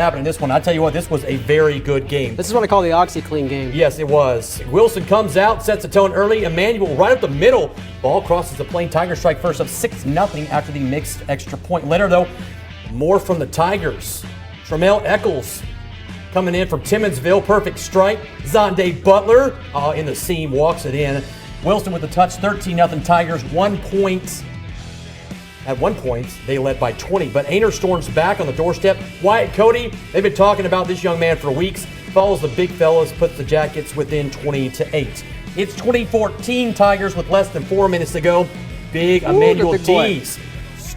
happening in this one. I tell you what, this was a very good game. This is what I call the OxyClean game. Yes, it was. Wilson comes out, sets the tone early. Emmanuel right up the middle. Ball crosses the plane. Tigers strike first up 6-0 after the mixed extra point. Later, though, more from the Tigers. Tramel Eccles coming in from Timmonsville. Perfect strike. Zonday Butler in the seam walks it in. Wilson with the touch. 13-0 Tigers. 1 point. At one point, they led by 20, but Ainer storms back on the doorstep. Wyatt Cody, they've been talking about this young man for weeks. Follows the big fellas, puts the Jackets within 20-8. It's 2014 Tigers with less than 4 minutes to go. Big Emmanuel Tees.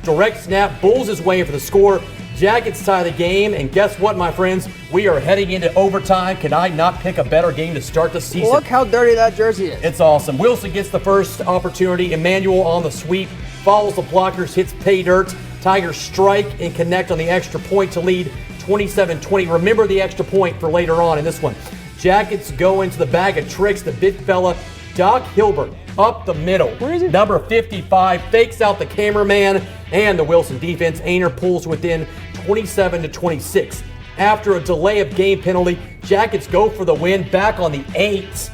Direct snap, Bulls his way in for the score. Jackets tie the game, and guess what, my friends? We are heading into overtime. Can I not pick a better game to start the season? Look how dirty that jersey is. It's awesome. Wilson gets the first opportunity. Emmanuel on the sweep. Follows the blockers, hits pay dirt. Tigers strike and connect on the extra point to lead 27-20. Remember the extra point for later on in this one. Jackets go into the bag of tricks. The big fella, Doc Hilbert, up the middle. Where is he? Number 55, fakes out the cameraman and the Wilson defense. Ainer pulls within 27-26. After a delay of game penalty, Jackets go for the win, back on the 8.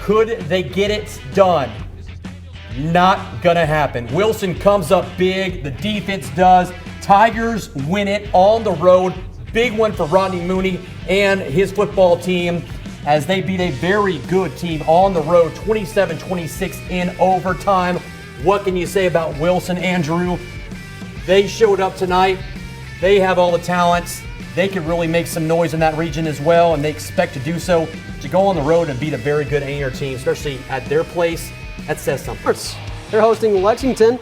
Could they get it done? Not gonna happen. Wilson comes up big, the defense does. Tigers win it on the road. Big one for Rodney Mooney and his football team as they beat a very good team on the road, 27-26 in overtime. What can you say about Wilson, Andrew? They showed up tonight. They have all the talents. They can really make some noise in that region as well, and they expect to do so. To go on the road and beat a very good Ainer team, especially at their place, that says something. They're hosting Lexington.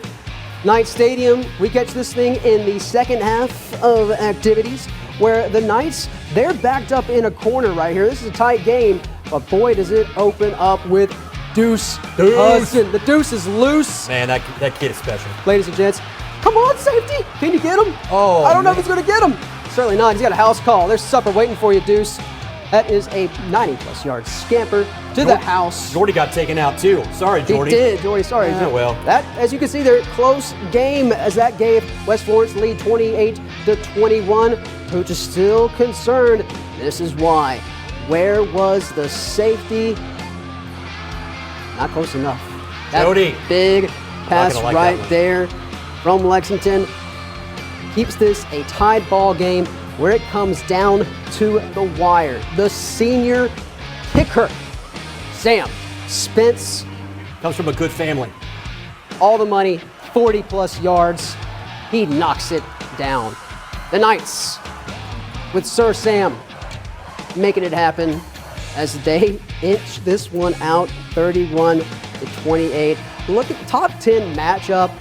Knight Stadium. We catch this thing in the second half of activities where the Knights, they're backed up in a corner right here. This is a tight game, but boy, does it open up with Deuce Hudson. The Deuce is loose. Man, that kid is special. Ladies and gents, come on, safety. Can you get him? Oh, I don't know if he's going to get him. Certainly not. He's got a house call. There's supper waiting for you, Deuce. That is a 90-plus yard scamper to the house. Jordy got taken out too. Sorry, Jordy. He did, Jordy. Sorry. Yeah, well. That, as you can see, they're close game as that gave West Florence lead 28-21. Coach is still concerned. This is why. Where was the safety? Not close enough. That Jody. Big pass like right there from Lexington keeps this a tied ball game where it comes down to the wire. The senior kicker, Sam Spence. Comes from a good family. All the money, 40-plus yards. He knocks it down. The Knights, with Sir Sam, making it happen as they inch this one out, 31-28. Look at the top 10 matchup,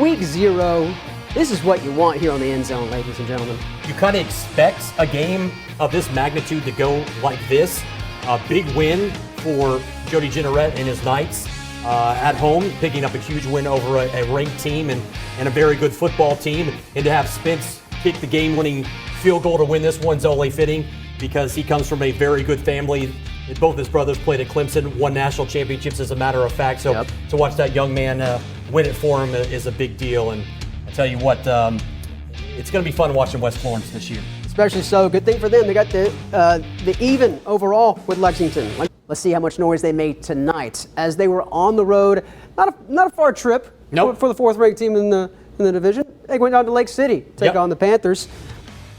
week 0. This is what you want here on the End Zone, ladies and gentlemen. You kind of expect a game of this magnitude to go like this. A big win for Jody Jeanneret and his Knights at home, picking up a huge win over a ranked team and a very good football team. And to have Spence kick the game-winning field goal to win this one's only fitting because he comes from a very good family. Both his brothers played at Clemson, won national championships as a matter of fact. So to watch that young man win it for him is a big deal. And I tell you what, it's going to be fun watching West Florence this year. Especially so. Good thing for them. They got the even overall with Lexington. Let's see how much noise they made tonight as they were on the road. Not a far trip for the fourth-ranked team in the division. They went down to Lake City to take on the Panthers.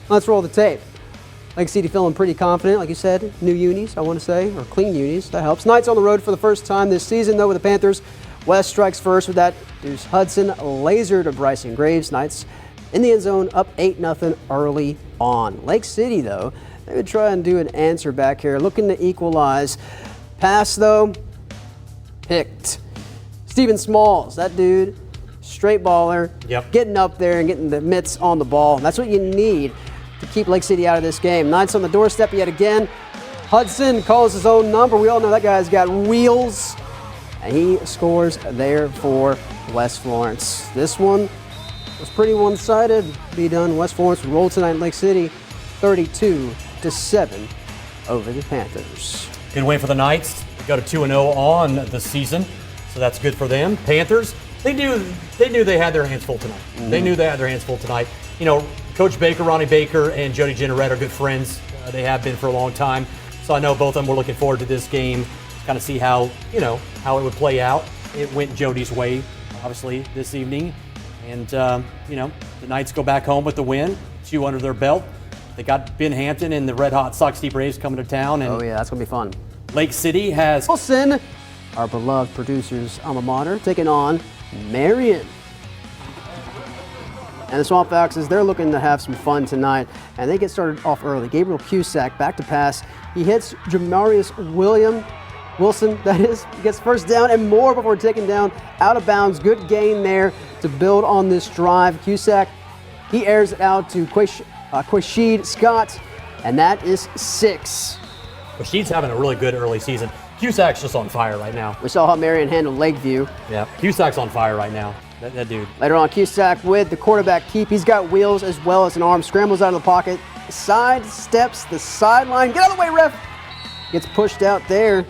Let's roll the tape. Lake City feeling pretty confident, like you said. New unis, I want to say, or clean unis. That helps. Knights on the road for the first time this season, though, with the Panthers. West strikes first with that Deuce Hudson laser to Bryson Graves. Knights in the end zone, up 8-0 early on. Lake City, though, they would try and do an answer back here, looking to equalize. Pass, though, picked. Steven Smalls, that dude, straight baller, getting up there and getting the mitts on the ball. That's what you need to keep Lake City out of this game. Knights on the doorstep yet again. Hudson calls his own number. We all know that guy's got wheels. And he scores there for West Florence. This one was pretty one-sided. Be done. West Florence rolled tonight in Lake City, 32-7 over the Panthers. Good win for the Knights. Go to 2-0 on the season, so that's good for them. Panthers, they knew they had their hands full tonight. They knew they had their hands full tonight. You know, Coach Baker, Ronnie Baker, and Jody Jeanneret are good friends. They have been for a long time. So I know both of them were looking forward to this game, kind of see how, how it would play out. It went Jody's way, obviously, this evening. And, the Knights go back home with the win, 2 under their belt. They got Ben Hampton and the Red Hot Sox Deep Braves coming to town. And oh, yeah, that's going to be fun. Lake City has Wilson, our beloved producer's alma mater, taking on Marion. And the Swamp Foxes, they're looking to have some fun tonight, and they get started off early. Gabriel Cusack back to pass. He hits Jamarius Wilson, that is, gets first down and more before taken down out of bounds. Good gain there to build on this drive. Cusack, he airs it out to Quashid Scott, and that is 6. She's having a really good early season. Cusack's just on fire right now. We saw how Marion handled Lakeview. Yeah, Cusack's on fire right now. That dude. Later on, Cusack with the quarterback keep. He's got wheels as well as an arm. Scrambles out of the pocket. Side steps the sideline. Get out of the way, ref. Gets pushed out there.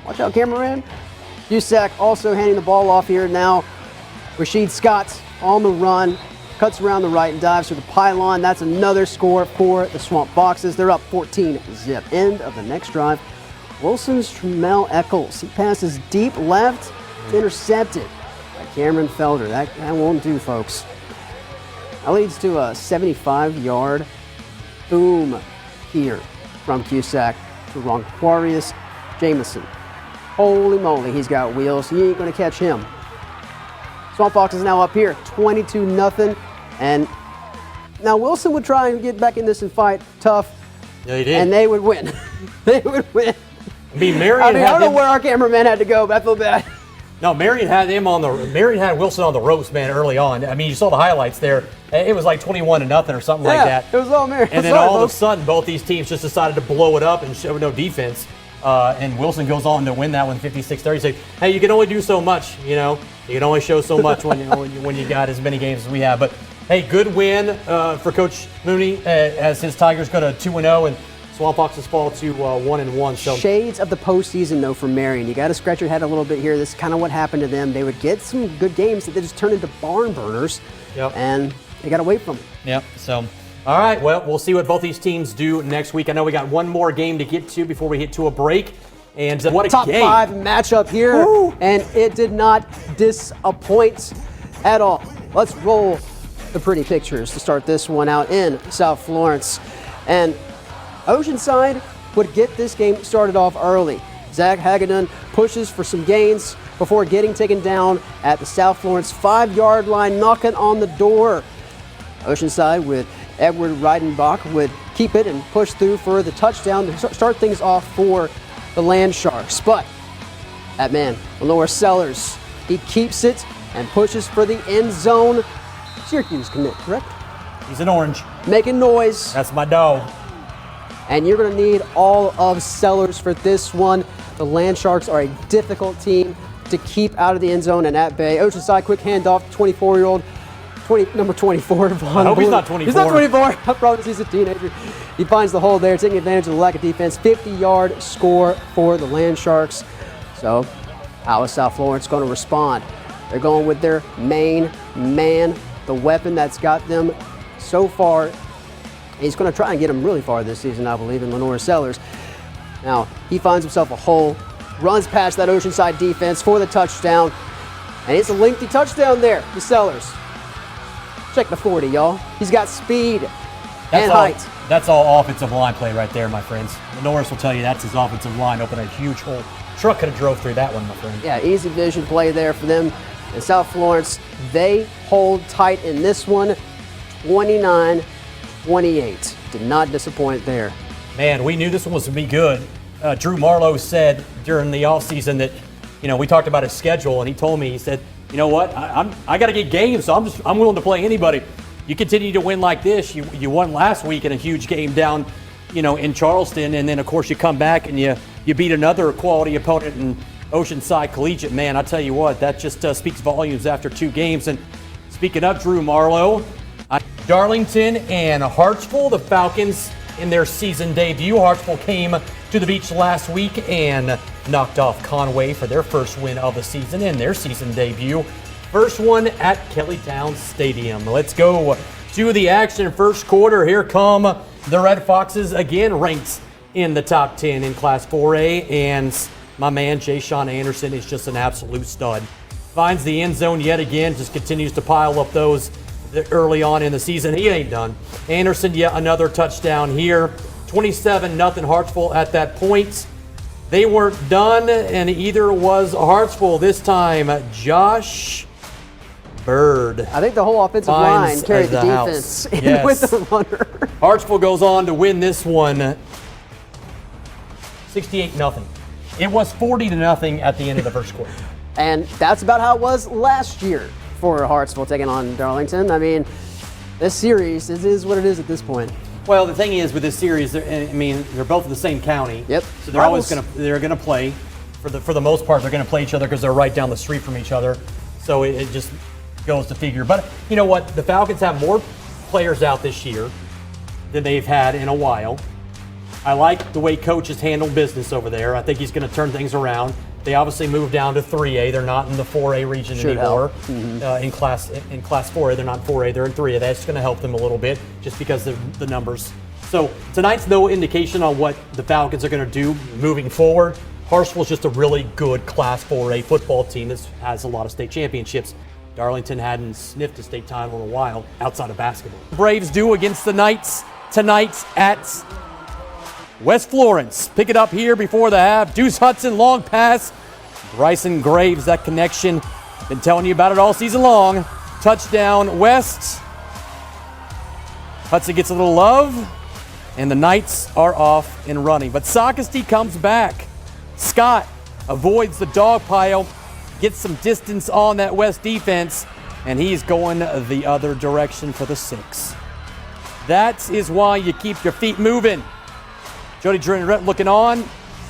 Watch out, cameraman. Cusack also handing the ball off here now. Rashid Scott on the run. Cuts around the right and dives to the pylon. That's another score for the Swamp Foxes. They're up 14-0. End of the next drive. Wilson's Tremel Eccles. He passes deep left. It's intercepted by Cameron Felder. That won't do, folks. That leads to a 75-yard boom here from Cusack to Ronquarius Jameson. Holy moly, he's got wheels. He ain't going to catch him. Swamp Fox is now up here, 22-0. And now Wilson would try and get back in this and fight tough. Yeah, he did. And they would win. They would win. I mean, Marion I don't know where our cameraman had to go, but I feel bad. No, Marion had Wilson on the ropes, man, early on. I mean, you saw the highlights there. It was like 21-0 or something like that. It was all Marion. And then all of a sudden, both these teams just decided to blow it up and show no defense. And Wilson goes on to win that one 56-30. So, hey, you can only do so much, You can only show so much when you got as many games as we have. But, hey, good win for Coach Mooney as his Tigers go to 2-0 and Swamp Foxes fall to 1-1. So shades of the postseason, though, for Marion. You got to scratch your head a little bit here. This is kind of what happened to them. They would get some good games that they just turn into barn burners. Yep. And they got to wait for them. Yep. So, all right. Well, we'll see what both these teams do next week. I know we got one more game to get to before we hit to a break. And what a top game. 5 matchup here. Woo. And it did not disappoint at all. Let's roll the pretty pictures to start this one out in South Florence. And Oceanside would get this game started off early. Zach Hagedorn pushes for some gains before getting taken down at the South Florence 5-yard line, knocking on the door. Oceanside with Edward Reidenbach would keep it and push through for the touchdown to start things off for the Land Sharks. But that man, Lenore Sellers, he keeps it and pushes for the end zone. Syracuse commit, correct? He's an orange. Making noise. That's my dog. And you're going to need all of Sellers for this one. The Land Sharks are a difficult team to keep out of the end zone and at bay. Oceanside, quick handoff, 24-year-old, number 24. I hope he's not 24. He's not 24. I promise he's a teenager. He finds the hole there, taking advantage of the lack of defense. 50-yard score for the Land Sharks. So how is South Florence going to respond? They're going with their main man, the weapon that's got them so far. He's going to try and get him really far this season, I believe, in Lenore Sellers. Now, he finds himself a hole, runs past that Oceanside defense for the touchdown, and it's a lengthy touchdown there to Sellers. Check the 40, y'all. He's got speed and height. That's all offensive line play right there, my friends. Norris will tell you that's his offensive line, open a huge hole. Truck could have drove through that one, my friend. Yeah, easy vision play there for them. And South Florence, they hold tight in this one, 29-28. Did not disappoint there. Man, we knew this one was going to be good. Drew Marlowe said during the offseason that, we talked about his schedule, and he told me, he said, you know what, I got to get games, so I'm willing to play anybody. You continue to win like this. You won last week in a huge game down, in Charleston, and then of course you come back and you beat another quality opponent in Oceanside Collegiate. Man, I tell you what, that just speaks volumes after 2 games. And speaking of Drew Marlowe, Darlington and Hartsville, the Falcons in their season debut. Hartsville came to the beach last week and knocked off Conway for their first win of the season in their season debut. First one at Kellytown Stadium. Let's go to the action. First quarter, here come the Red Foxes, again ranked in the top 10 in Class 4A, and my man Jay Sean Anderson is just an absolute stud. Finds the end zone yet again, just continues to pile up those early on in the season. He ain't done. Anderson, yet another touchdown here. 27-0 Hartsville at that point. They weren't done, and either was Hartsville this time. Josh Bird. I think the whole offensive line carried the defense in with the runner. Hartsville goes on to win this one 68-0. It was 40-0 at the end of the first quarter. And that's about how it was last year for Hartsville taking on Darlington. I mean, this series is what it is at this point. Well, the thing is with this series, they're both in the same county. Yep. So they're gonna play for the most part. They're gonna play each other because they're right down the street from each other. So it just goes to figure. But you know what? The Falcons have more players out this year than they've had in a while. I like the way Coach has handled business over there. I think he's going to turn things around. They obviously moved down to 3A. They're not in the 4A region anymore. In class 4A, they're not 4A. They're in 3A. That's going to help them a little bit just because of the numbers. So tonight's no indication on what the Falcons are going to do moving forward. Hartsville's just a really good Class 4A football team that has a lot of state championships. Darlington hadn't sniffed a state title in a while outside of basketball. Braves do against the Knights tonight at West Florence. Pick it up here before the half. Deuce Hudson, long pass. Bryson Graves, that connection. Been telling you about it all season long. Touchdown West. Hudson gets a little love, and the Knights are off and running. But Socastee comes back. Scott avoids the dog pile, gets some distance on that West defense, and he's going the other direction for the 6. That is why you keep your feet moving. Jody Drennett looking on.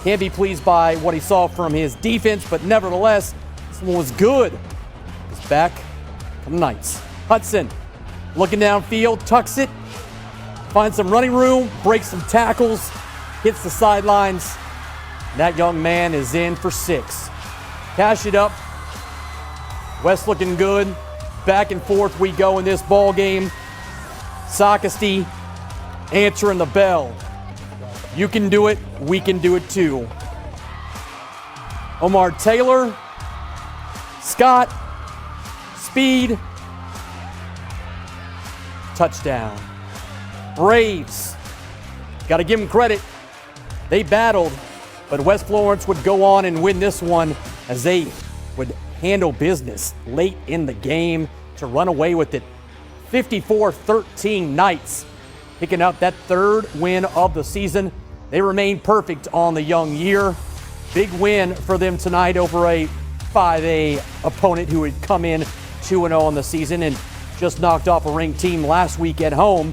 Can't be pleased by what he saw from his defense, but nevertheless, this one was good. It's back from the Knights. Hudson looking downfield, tucks it, finds some running room, breaks some tackles, hits the sidelines. That young man is in for 6. Cash it up. West looking good. Back and forth we go in this ball game. Socastee answering the bell. You can do it, we can do it too. Omar Taylor, Scott, speed, touchdown. Braves, got to give them credit. They battled, but West Florence would go on and win this one as they would handle business late in the game to run away with it. 54-13 Knights, picking up that 3rd win of the season. They remain perfect on the young year. Big win for them tonight over a 5A opponent who had come in 2-0 on the season and just knocked off a ranked team last week at home.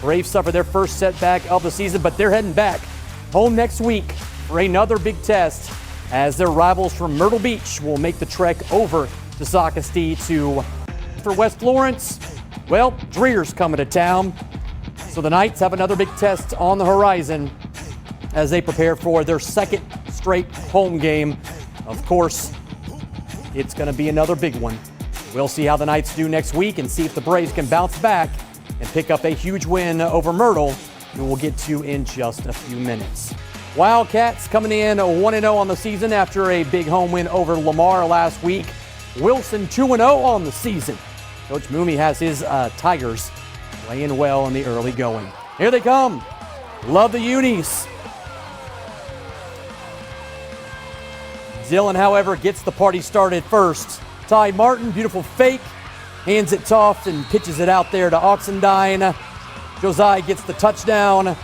Braves suffered their first setback of the season, but they're heading back home next week for another big test as their rivals from Myrtle Beach will make the trek over to Socastee for West Florence. Well, Dreer's coming to town, so the Knights have another big test on the horizon as they prepare for their 2nd straight home game. Of course, it's going to be another big one. We'll see how the Knights do next week and see if the Braves can bounce back and pick up a huge win over Myrtle, who we'll get to in just a few minutes. Wildcats coming in 1-0 on the season after a big home win over Lamar last week. Wilson 2-0 on the season. Coach Mooney has his Tigers playing well in the early going. Here they come. Love the unis. Dillon, however, gets the party started first. Ty Martin, beautiful fake, hands it off and pitches it out there to Oxendine. Josiah gets the touchdown.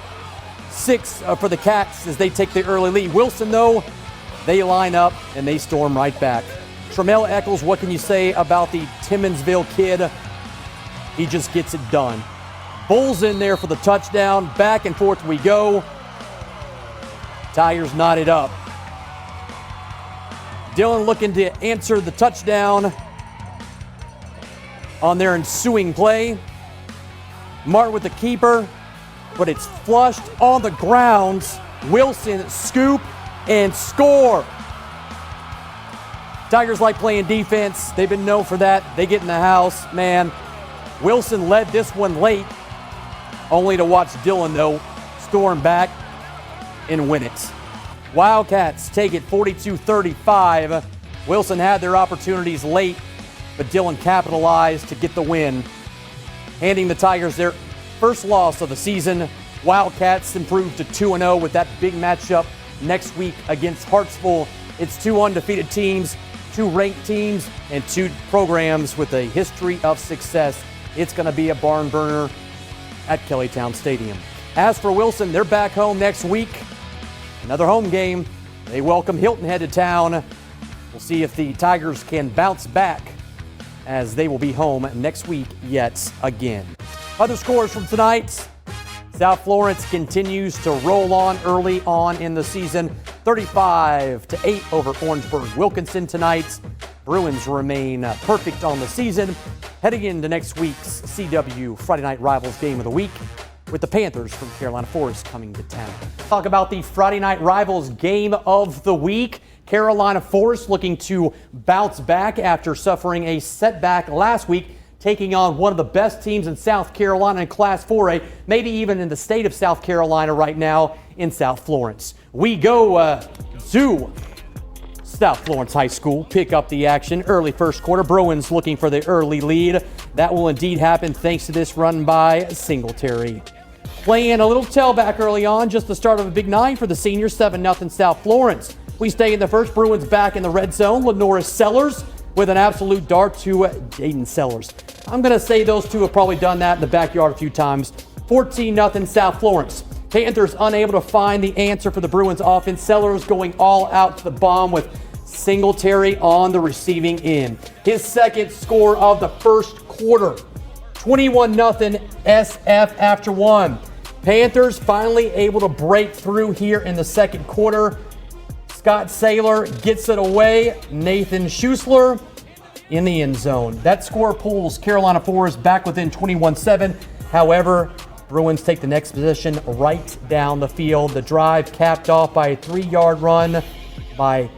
6 for the Cats as they take the early lead. Wilson, though, they line up and they storm right back. Tremel Eccles, what can you say about the Timminsville kid? He just gets it done. Bulls in there for the touchdown. Back and forth we go. Tigers knotted up. Dillon looking to answer the touchdown on their ensuing play. Martin with the keeper, but it's flushed on the ground. Wilson scoop and score. Tigers like playing defense. They've been known for that. They get in the house, man. Wilson led this one late, only to watch Dillon, though, storm back and win it. Wildcats take it 42-35. Wilson had their opportunities late, but Dillon capitalized to get the win, handing the Tigers their first loss of the season. Wildcats improved to 2-0 with that big matchup next week against Hartsville. It's 2 undefeated teams, 2 ranked teams, and 2 programs with a history of success. It's going to be a barn burner at Kellytown Stadium. As for Wilson, they're back home next week. Another home game. They welcome Hilton Head to town. We'll see if the Tigers can bounce back, as they will be home next week yet again. Other scores from tonight. South Florence continues to roll on early on in the season. 35-8 over Orangeburg Wilkinson tonight. Bruins remain perfect on the season, heading into next week's CW Friday Night Rivals game of the week, with the Panthers from Carolina Forest coming to town. Talk about the Friday Night Rivals game of the week. Carolina Forest looking to bounce back after suffering a setback last week, taking on one of the best teams in South Carolina in Class 4A, maybe even in the state of South Carolina right now, in South Florence. We go to South Florence High School, pick up the action early first quarter. Bruins looking for the early lead. That will indeed happen thanks to this run by Singletary. Playing a little tailback early on, just the start of a big 9 for the seniors, 7-0 South Florence. We stay in the first. Bruins back in the red zone. Lenora Sellers with an absolute dart to Jaden Sellers. I'm going to say those two have probably done that in the backyard a few times. 14-0 South Florence. Panthers unable to find the answer for the Bruins offense. Sellers going all out to the bomb with Singletary on the receiving end. His second score of the first quarter. 21-0 SF after 1. Panthers finally able to break through here in the second quarter. Scott Saylor gets it away. Nathan Schusler in the end zone. That score pulls Carolina Forest back within 21-7. However, Bruins take the next position right down the field. The drive capped off by a 3-yard run by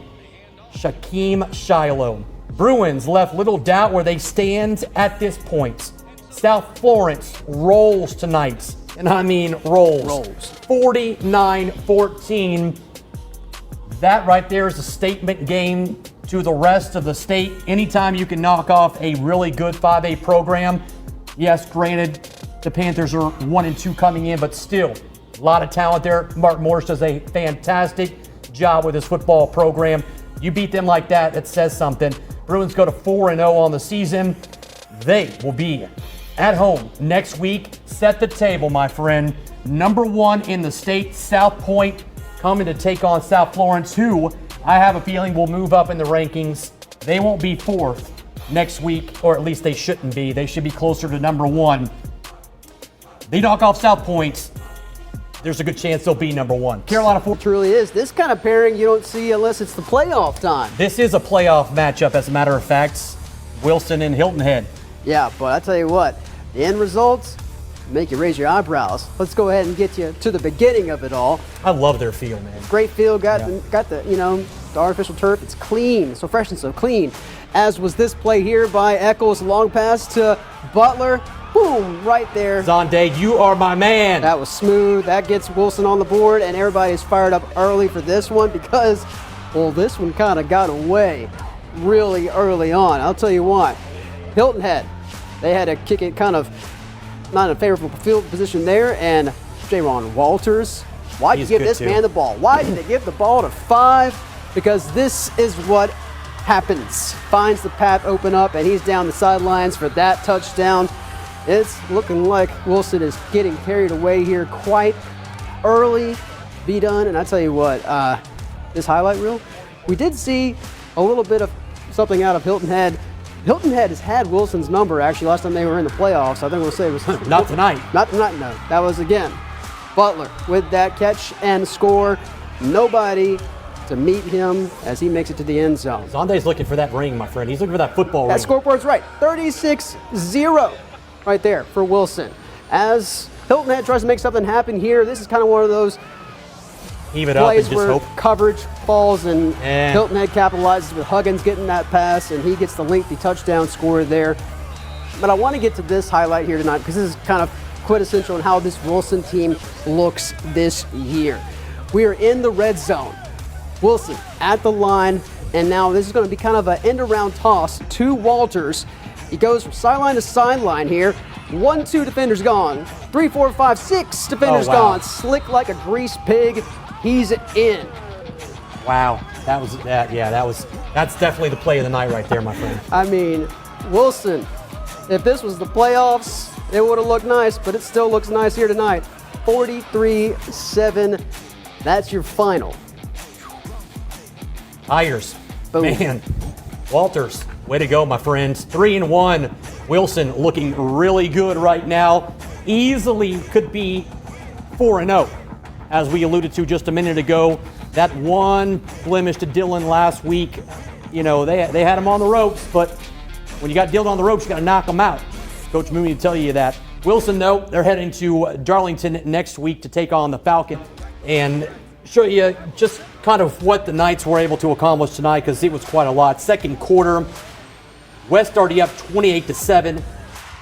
Shaquem Shiloh. Bruins left little doubt where they stand at this point. South Florence rolls tonight, and I mean rolls. 49-14. That right there is a statement game to the rest of the state. Anytime you can knock off a really good 5A program, yes, granted, the Panthers are 1-2 coming in, but still, a lot of talent there. Mark Morris does a fantastic job with his football program. You beat them like that, it says something. Bruins go to 4-0 on the season. They will be at home next week. Set the table, my friend. Number 1 in the state, South Point, coming to take on South Florence, who I have a feeling will move up in the rankings. They won't be 4th next week, or at least they shouldn't be. They should be closer to number 1. They knock off South Point, there's a good chance they'll be number 1. Carolina Forest truly is. This kind of pairing you don't see unless it's the playoff time. This is a playoff matchup, as a matter of fact. Wilson and Hilton Head. Yeah, but I tell you what, the end results make you raise your eyebrows. Let's go ahead and get you to the beginning of it all. I love their field, man. Great field, got the the artificial turf. It's clean, so fresh and so clean. As was this play here by Eccles, long pass to Butler. Boom, right there. Zonde, you are my man. That was smooth. That gets Wilson on the board, and everybody's fired up early for this one because, well, this one kind of got away really early on. I'll tell you what, Hilton Head, they had to kick it kind of not in a favorable field position there, and Jaron Walters, why did you give this man the ball? Why did they give the ball to 5? Because this is what happens. Finds the path open up, and he's down the sidelines for that touchdown. It's looking like Wilson is getting carried away here quite early. Be done, and I tell you what, this highlight reel, we did see a little bit of something out of Hilton Head. Hilton Head has had Wilson's number actually last time they were in the playoffs. I think we'll say it was not tonight. Not tonight, no. That was again Butler with that catch and score. Nobody to meet him as he makes it to the end zone. Zonde's looking for that ring, my friend. He's looking for that football ring. That scoreboard's right. 36-0 right there for Wilson. As Hilton Head tries to make something happen here, this is kind of one of those Heave it up and plays just where hope. coverage falls, and Hilton Head capitalizes with Huggins getting that pass, and he gets the lengthy touchdown score there. but I want to get to this highlight here tonight because this is kind of quintessential in how this Wilson team looks this year. We are in the red zone. Wilson at the line, and now this is going to be kind of an end-around toss to Walters. He goes from sideline to sideline here. 1, 2 defenders gone. 3, 4, 5, 6 defenders gone. Slick like a grease pig. He's in. Wow, that's definitely the play of the night right there, my friend. I mean, Wilson, if this was the playoffs, it would have looked nice, but it still looks nice here tonight. 43-7. That's your final. Tigers. Boom. Man, Walters, way to go, my friends. 3-1. Wilson looking really good right now. Easily could be 4-0, as we alluded to just a minute ago. That one blemish to Dylan last week, you know, they had him on the ropes, but when you got Dylan on the ropes, you got to knock him out. Coach Mooney will tell you that. Wilson, though, they're heading to Darlington next week to take on the Falcon and show you just kind of what the Knights were able to accomplish tonight, because it was quite a lot. Second quarter, West already up 28-7.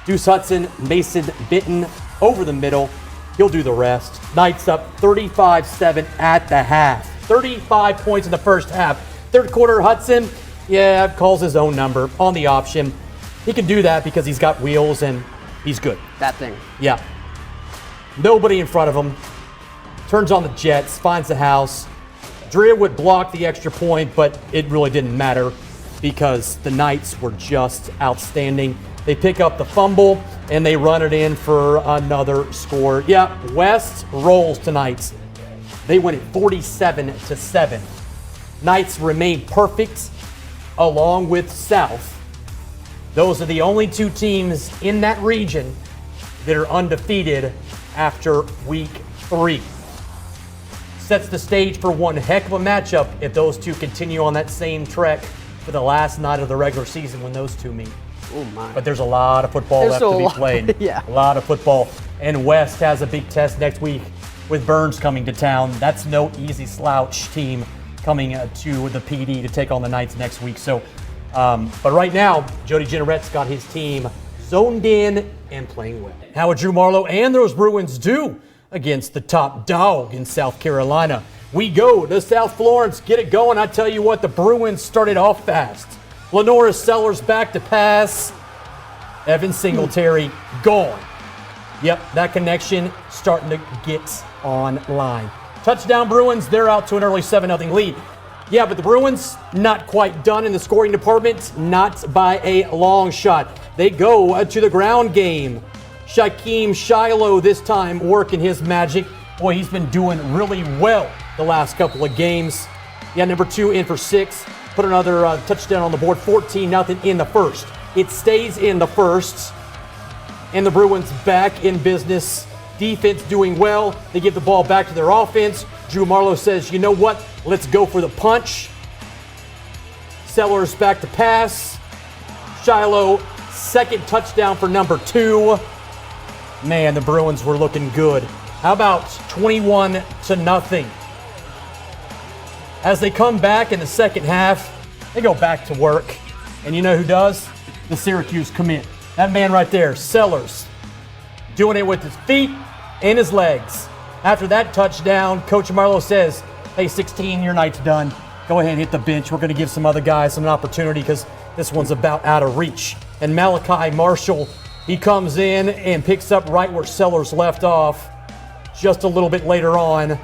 Deuce Hudson, Mason Bitton over the middle. He'll do the rest. Knights up 35-7 at the half. 35 points in the first half. Third quarter, Hudson, calls his own number on the option. He can do that because he's got wheels and he's good. That thing. Yeah. Nobody in front of him. Turns on the jets, finds the house. Drea would block the extra point, but it really didn't matter because the Knights were just outstanding. They pick up the fumble and they run it in for another score. Yeah, West rolls tonight. They win it 47-7. Knights remain perfect along with South. Those are the only two teams in that region that are undefeated after week 3. Sets the stage for one heck of a matchup if those two continue on that same trek for the last night of the regular season when those two meet. Oh my. But there's a lot of football left to be played. Yeah. A lot of football. And West has a big test next week with Burns coming to town. That's no easy slouch team coming to the PD to take on the Knights next week. So, but right now, Jody Jenneret's got his team zoned in and playing well. How would Drew Marlowe and those Bruins do against the top dog in South Carolina? We go to South Florence, get it going. I tell you what, the Bruins started off fast. Lenora Sellers back to pass. Evan Singletary gone. Yep, that connection starting to get online. Touchdown Bruins, they're out to an early 7-0 lead. Yeah, but the Bruins not quite done in the scoring department, not by a long shot. They go to the ground game. Shaquem Shiloh this time working his magic. Boy, he's been doing really well the last couple of games. Yeah, number 2 in for 6. Put another touchdown on the board, 14-0 in the first. It stays in the first. And the Bruins back in business. Defense doing well. They give the ball back to their offense. Drew Marlowe says, you know what? Let's go for the punch. Sellers back to pass. Shiloh, second touchdown for number 2. Man, the Bruins were looking good. How about 21-0? As they come back in the second half, they go back to work. And you know who does? The Syracuse commit. That man right there, Sellers, doing it with his feet and his legs. After that touchdown, Coach Marlowe says, hey, 16, your night's done. Go ahead and hit the bench. We're going to give some other guys an opportunity because this one's about out of reach. And Malachi Marshall, he comes in and picks up right where Sellers left off just a little bit later on.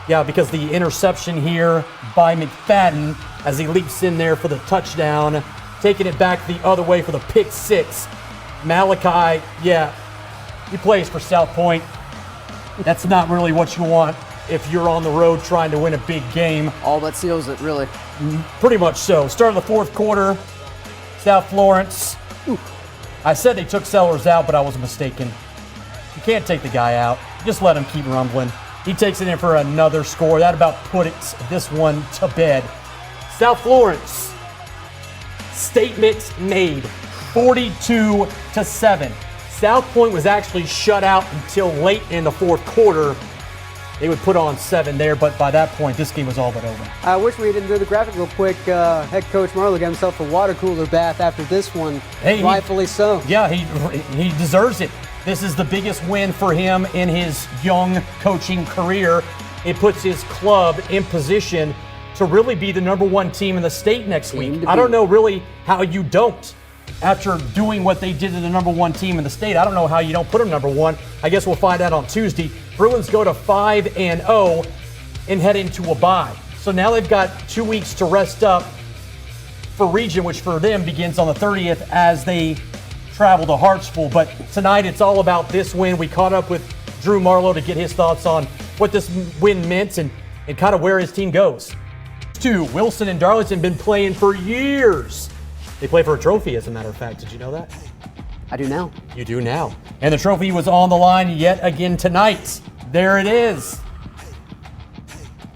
Yeah, because the interception here by McFadden as he leaps in there for the touchdown, taking it back the other way for the pick 6. Malachi, yeah, he plays for South Point. That's not really what you want if you're on the road trying to win a big game. All that seals it, really. Pretty much so. Start of the fourth quarter, South Florence. I said they took Sellers out, but I was mistaken. You can't take the guy out. Just let him keep rumbling. He takes it in for another score. That about put this one to bed. South Florence, statement made, 42-7. South Point was actually shut out until late in the fourth quarter. they would put on 7 there, but by that point, this game was all but over. I wish we didn't do the graphic real quick. Head coach Marlowe got himself a water cooler bath after this one. Hey, rightfully so. Yeah, he deserves it. This is the biggest win for him in his young coaching career. It puts his club in position to really be the #1 team in the state next week. I don't know really how you don't. After doing what they did to the #1 team in the state, I don't know how you don't put them #1. I guess we'll find out on Tuesday. Bruins go to 5-0 and head into a bye. So now they've got 2 weeks to rest up for region, which for them begins on the 30th as they travel to Hartsville. But tonight it's all about this win. We caught up with Drew Marlowe to get his thoughts on what this win meant and kind of where his team goes. Wilson and Darlington been playing for years. They play for a trophy, as a matter of fact. Did you know that? I do now. You do now. And the trophy was on the line yet again tonight. There it is.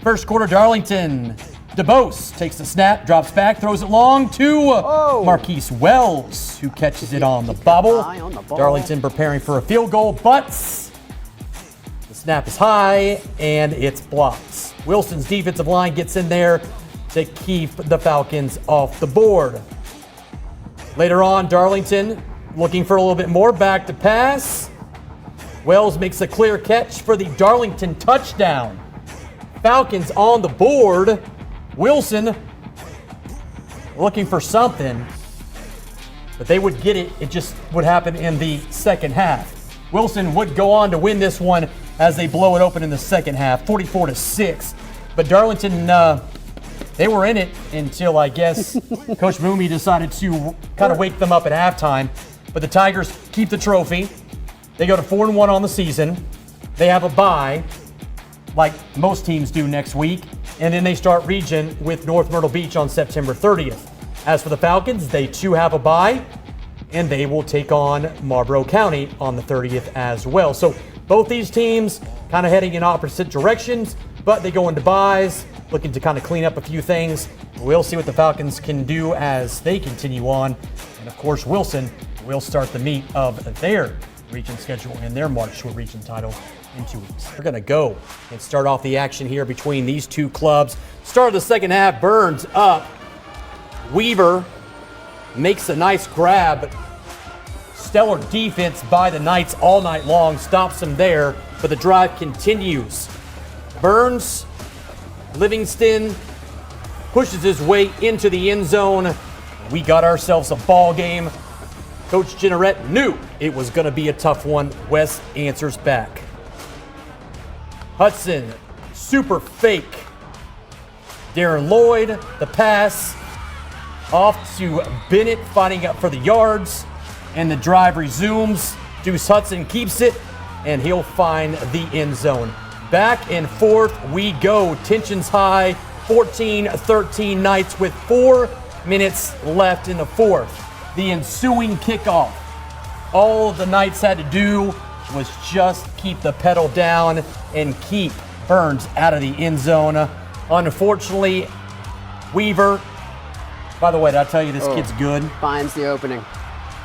First quarter, Darlington. DeBose takes the snap, drops back, throws it long to Marquise Wells, who catches it on the bobble. On the ball. Darlington preparing for a field goal, but the snap is high and it's blocked. Wilson's defensive line gets in there to keep the Falcons off the board. Later on, Darlington looking for a little bit more, back to pass. Wells makes a clear catch for the Darlington touchdown. Falcons on the board. Wilson looking for something, but they would get it. It just would happen in the second half. Wilson would go on to win this one as they blow it open in the second half, 44-6. But Darlington, they were in it until, I guess, Coach Mooney decided to kind of wake them up at halftime. But the Tigers keep the trophy. They go to 4-1 on the season. They have a bye, like most teams do next week. And then they start region with North Myrtle Beach on September 30th. As for the Falcons, they too have a bye, and they will take on Marlboro County on the 30th as well. So both these teams kind of heading in opposite directions, but they go into byes, looking to kind of clean up a few things. We'll see what the Falcons can do as they continue on. And of course, Wilson will start the meat of their region schedule and their march to a region title in 2 weeks. We're going to go and start off the action here between these two clubs. Start of the second half, Burns up. Weaver makes a nice grab. Stellar defense by the Knights all night long, stops them there, but the drive continues. Burns, Livingston pushes his way into the end zone. We got ourselves a ball game. Coach Jenneret knew it was going to be a tough one. Wes answers back. Hudson, super fake. Darren Lloyd, the pass. Off to Bennett, fighting up for the yards. And the drive resumes. Deuce Hudson keeps it, and he'll find the end zone. Back and forth we go. Tensions high. 14-13 Knights with 4 minutes left in the fourth. The ensuing kickoff. All the Knights had to do was just keep the pedal down and keep Burns out of the end zone. Unfortunately, Weaver, by the way, did I tell you this kid's good? Finds the opening.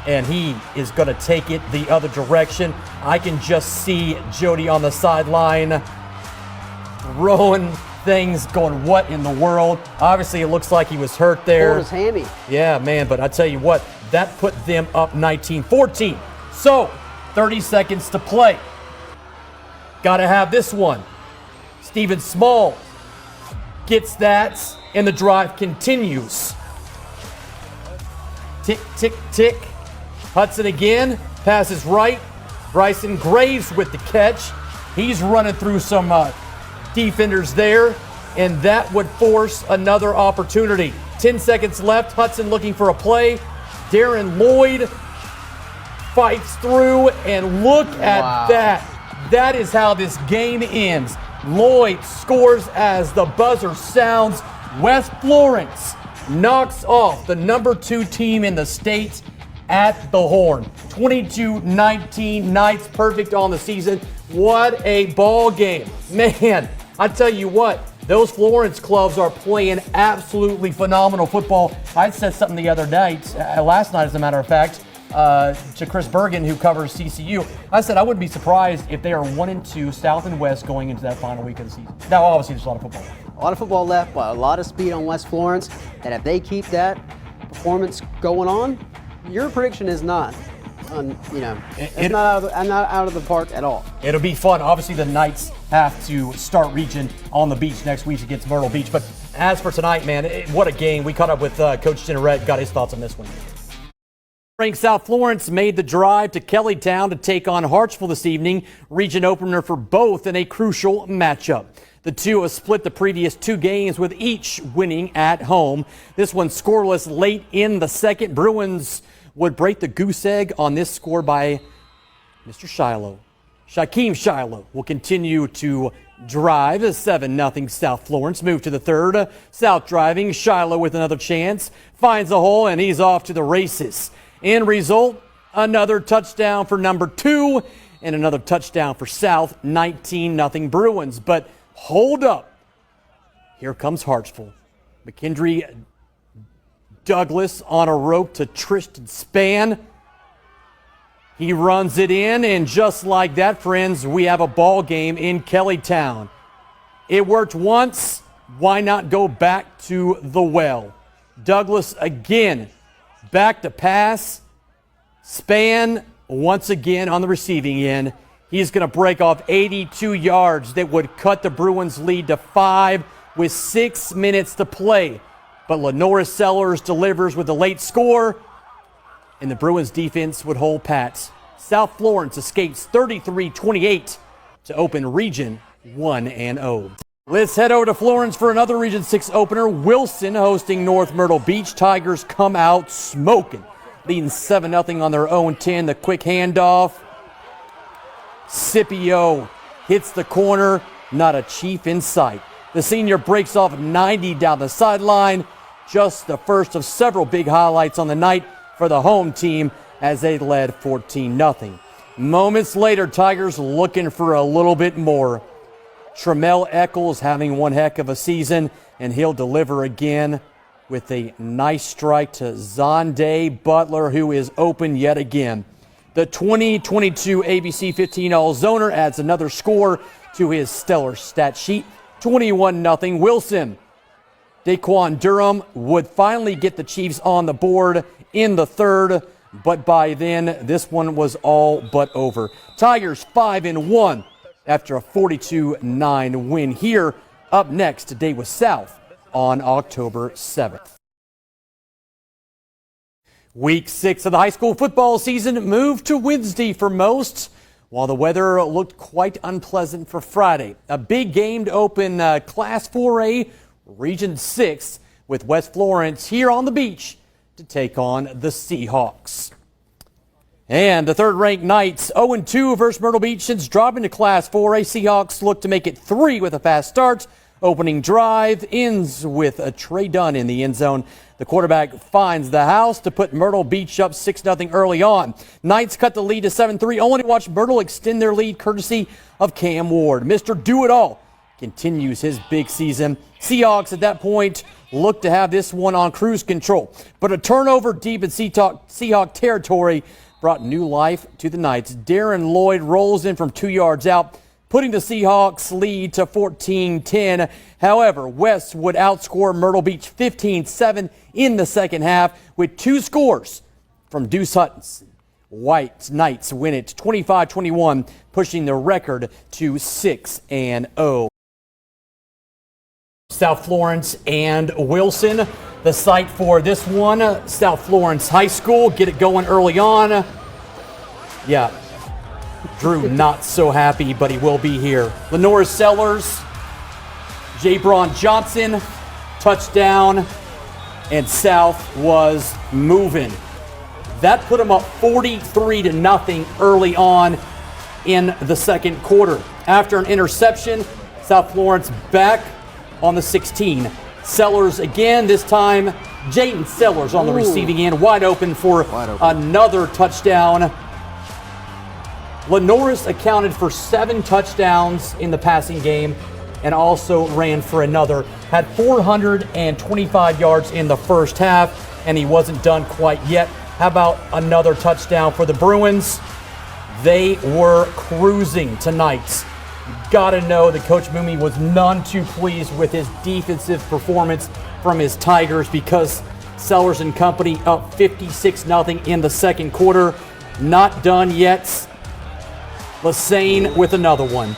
And he is going to take it the other direction. I can just see Jody on the sideline throwing things, going, what in the world? Obviously, it looks like he was hurt there. Pulled his hammy. Yeah, man, but I tell you what, that put them up 19-14. So, 30 seconds to play. Got to have this one. Steven Small gets that, and the drive continues. Tick, tick, tick. Hudson again, passes right. Bryson Graves with the catch. He's running through some defenders there, and that would force another opportunity. 10 seconds left. Hudson looking for a play. Darren Lloyd fights through, and look at that. That is how this game ends. Lloyd scores as the buzzer sounds. West Florence knocks off the number 2 team in the state at the Horn. 22-19 Knights, perfect on the season. What a ball game. Man, I tell you what, those Florence clubs are playing absolutely phenomenal football. I said something the other night, last night as a matter of fact, to Chris Bergen, who covers CCU. I said I wouldn't be surprised if they are 1-2 South and West going into that final week of the season. Now, obviously, there's a lot of football left. A lot of football left, but a lot of speed on West Florence. And if they keep that performance going on, your prediction is not, it's not out of the park at all. It'll be fun. Obviously, the Knights have to start region on the beach next week against Myrtle Beach. But as for tonight, man, what a game. We caught up with Coach Jeanette, got his thoughts on this one. Ranked South Florence made the drive to Kellytown to take on Hartsville this evening. Region opener for both in a crucial matchup. The two have split the previous 2 games with each winning at home. This one scoreless late in the second. Bruins would break the goose egg on this score by Mr. Shiloh. Shaquem Shiloh will continue to drive. A 7-0 South Florence move to the third. South driving. Shiloh with another chance. Finds a hole and he's off to the races. End result, another touchdown for number 2 and another touchdown for South. 19-0 Bruins. But hold up. Here comes Hartsville. McKendry Douglas on a rope to Tristan Spann. He runs it in, and just like that, friends, we have a ball game in Kellytown. It worked once. Why not go back to the well? Douglas again, back to pass. Spann once again on the receiving end. He's going to break off 82 yards that would cut the Bruins' lead to 5 with 6 minutes to play. But Lenora Sellers delivers with a late score, and the Bruins defense would hold pat. South Florence escapes 33-28 to open Region 1-0. Let's head over to Florence for another Region 6 opener. Wilson hosting North Myrtle Beach. Tigers come out smoking, leading 7-0 on their own 10. The quick handoff. Scipio hits the corner, not a chief in sight. The senior breaks off 90 down the sideline. Just the first of several big highlights on the night for the home team as they led 14-0. Moments later, Tigers looking for a little bit more. Tremel Eccles having one heck of a season, and he'll deliver again with a nice strike to Zonday Butler, who is open yet again. The 2022 ABC 15 All-Zoner adds another score to his stellar stat sheet. 21-0 Wilson. Daquan Durham would finally get the Chiefs on the board in the third, but by then this one was all but over. Tigers 5-1 after a 42-9 win here. Up next, today with South on October 7th. Week 6 of the high school football season moved to Wednesday for most, while the weather looked quite unpleasant for Friday. A big game to open Class 4A Region 6 with West Florence here on the beach to take on the Seahawks. And the third-ranked Knights 0-2 versus Myrtle Beach since dropping to Class 4A. Seahawks look to make it 3 with a fast start. Opening drive ends with a Trey Dunn in the end zone. The quarterback finds the house to put Myrtle Beach up 6-0 early on. Knights cut the lead to 7-3, only to watch Myrtle extend their lead courtesy of Cam Ward. Mr. Do-It-All continues his big season. Seahawks at that point look to have this one on cruise control. But a turnover deep in Seahawk territory brought new life to the Knights. Darren Lloyd rolls in from 2 yards out, putting the Seahawks lead to 14-10. However, West would outscore Myrtle Beach 15-7 in the second half with 2 scores from Deuce Hutton. White Knights win it 25-21, pushing the record to 6-0. South Florence and Wilson. The site for this one, South Florence High School. Get it going early on. Yeah, Drew not so happy, but he will be here. Lenora Sellers, J. Braun Johnson, touchdown, and South was moving. That put them up 43-0 early on in the second quarter. After an interception, South Florence back on the 16. Sellers again, this time Jaden Sellers on the receiving end, wide open for another touchdown. Lenoris accounted for 7 touchdowns in the passing game and also ran for another. Had 425 yards in the first half, and he wasn't done quite yet. How about another touchdown for the Bruins? They were cruising tonight. Gotta know that Coach Mooney was none too pleased with his defensive performance from his Tigers, because Sellers and company up 56-0 in the second quarter. Not done yet. Lassane with another one.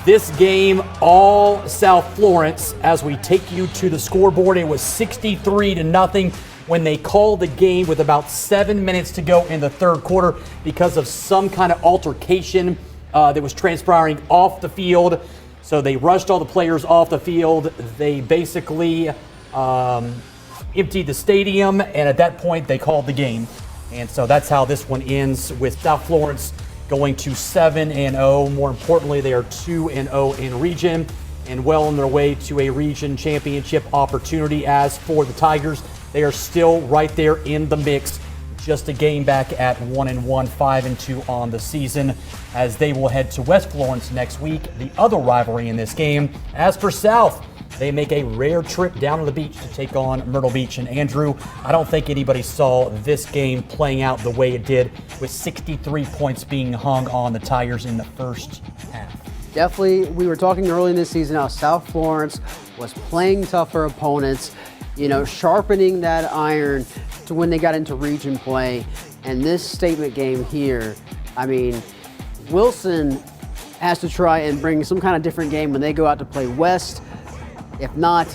This game, all South Florence. As we take you to the scoreboard, it was 63-0 when they called the game with about 7 minutes to go in the third quarter because of some kind of altercation that was transpiring off the field. So they rushed all the players off the field. They basically emptied the stadium, and at that point they called the game. And so that's how this one ends, with South Florence going to 7-0. More importantly, they are 2-0 in region and well on their way to a region championship opportunity. As for the Tigers, they are still right there in the mix, just a game back at 1-1, 5-2 on the season, as they will head to West Florence next week, the other rivalry in this game. As for South, they make a rare trip down to the beach to take on Myrtle Beach. And Andrew, I don't think anybody saw this game playing out the way it did, with 63 points being hung on the Tigers in the first half. Definitely, we were talking early in this season how South Florence was playing tougher opponents, sharpening that iron to when they got into region play. And this statement game here, Wilson has to try and bring some kind of different game when they go out to play West. If not,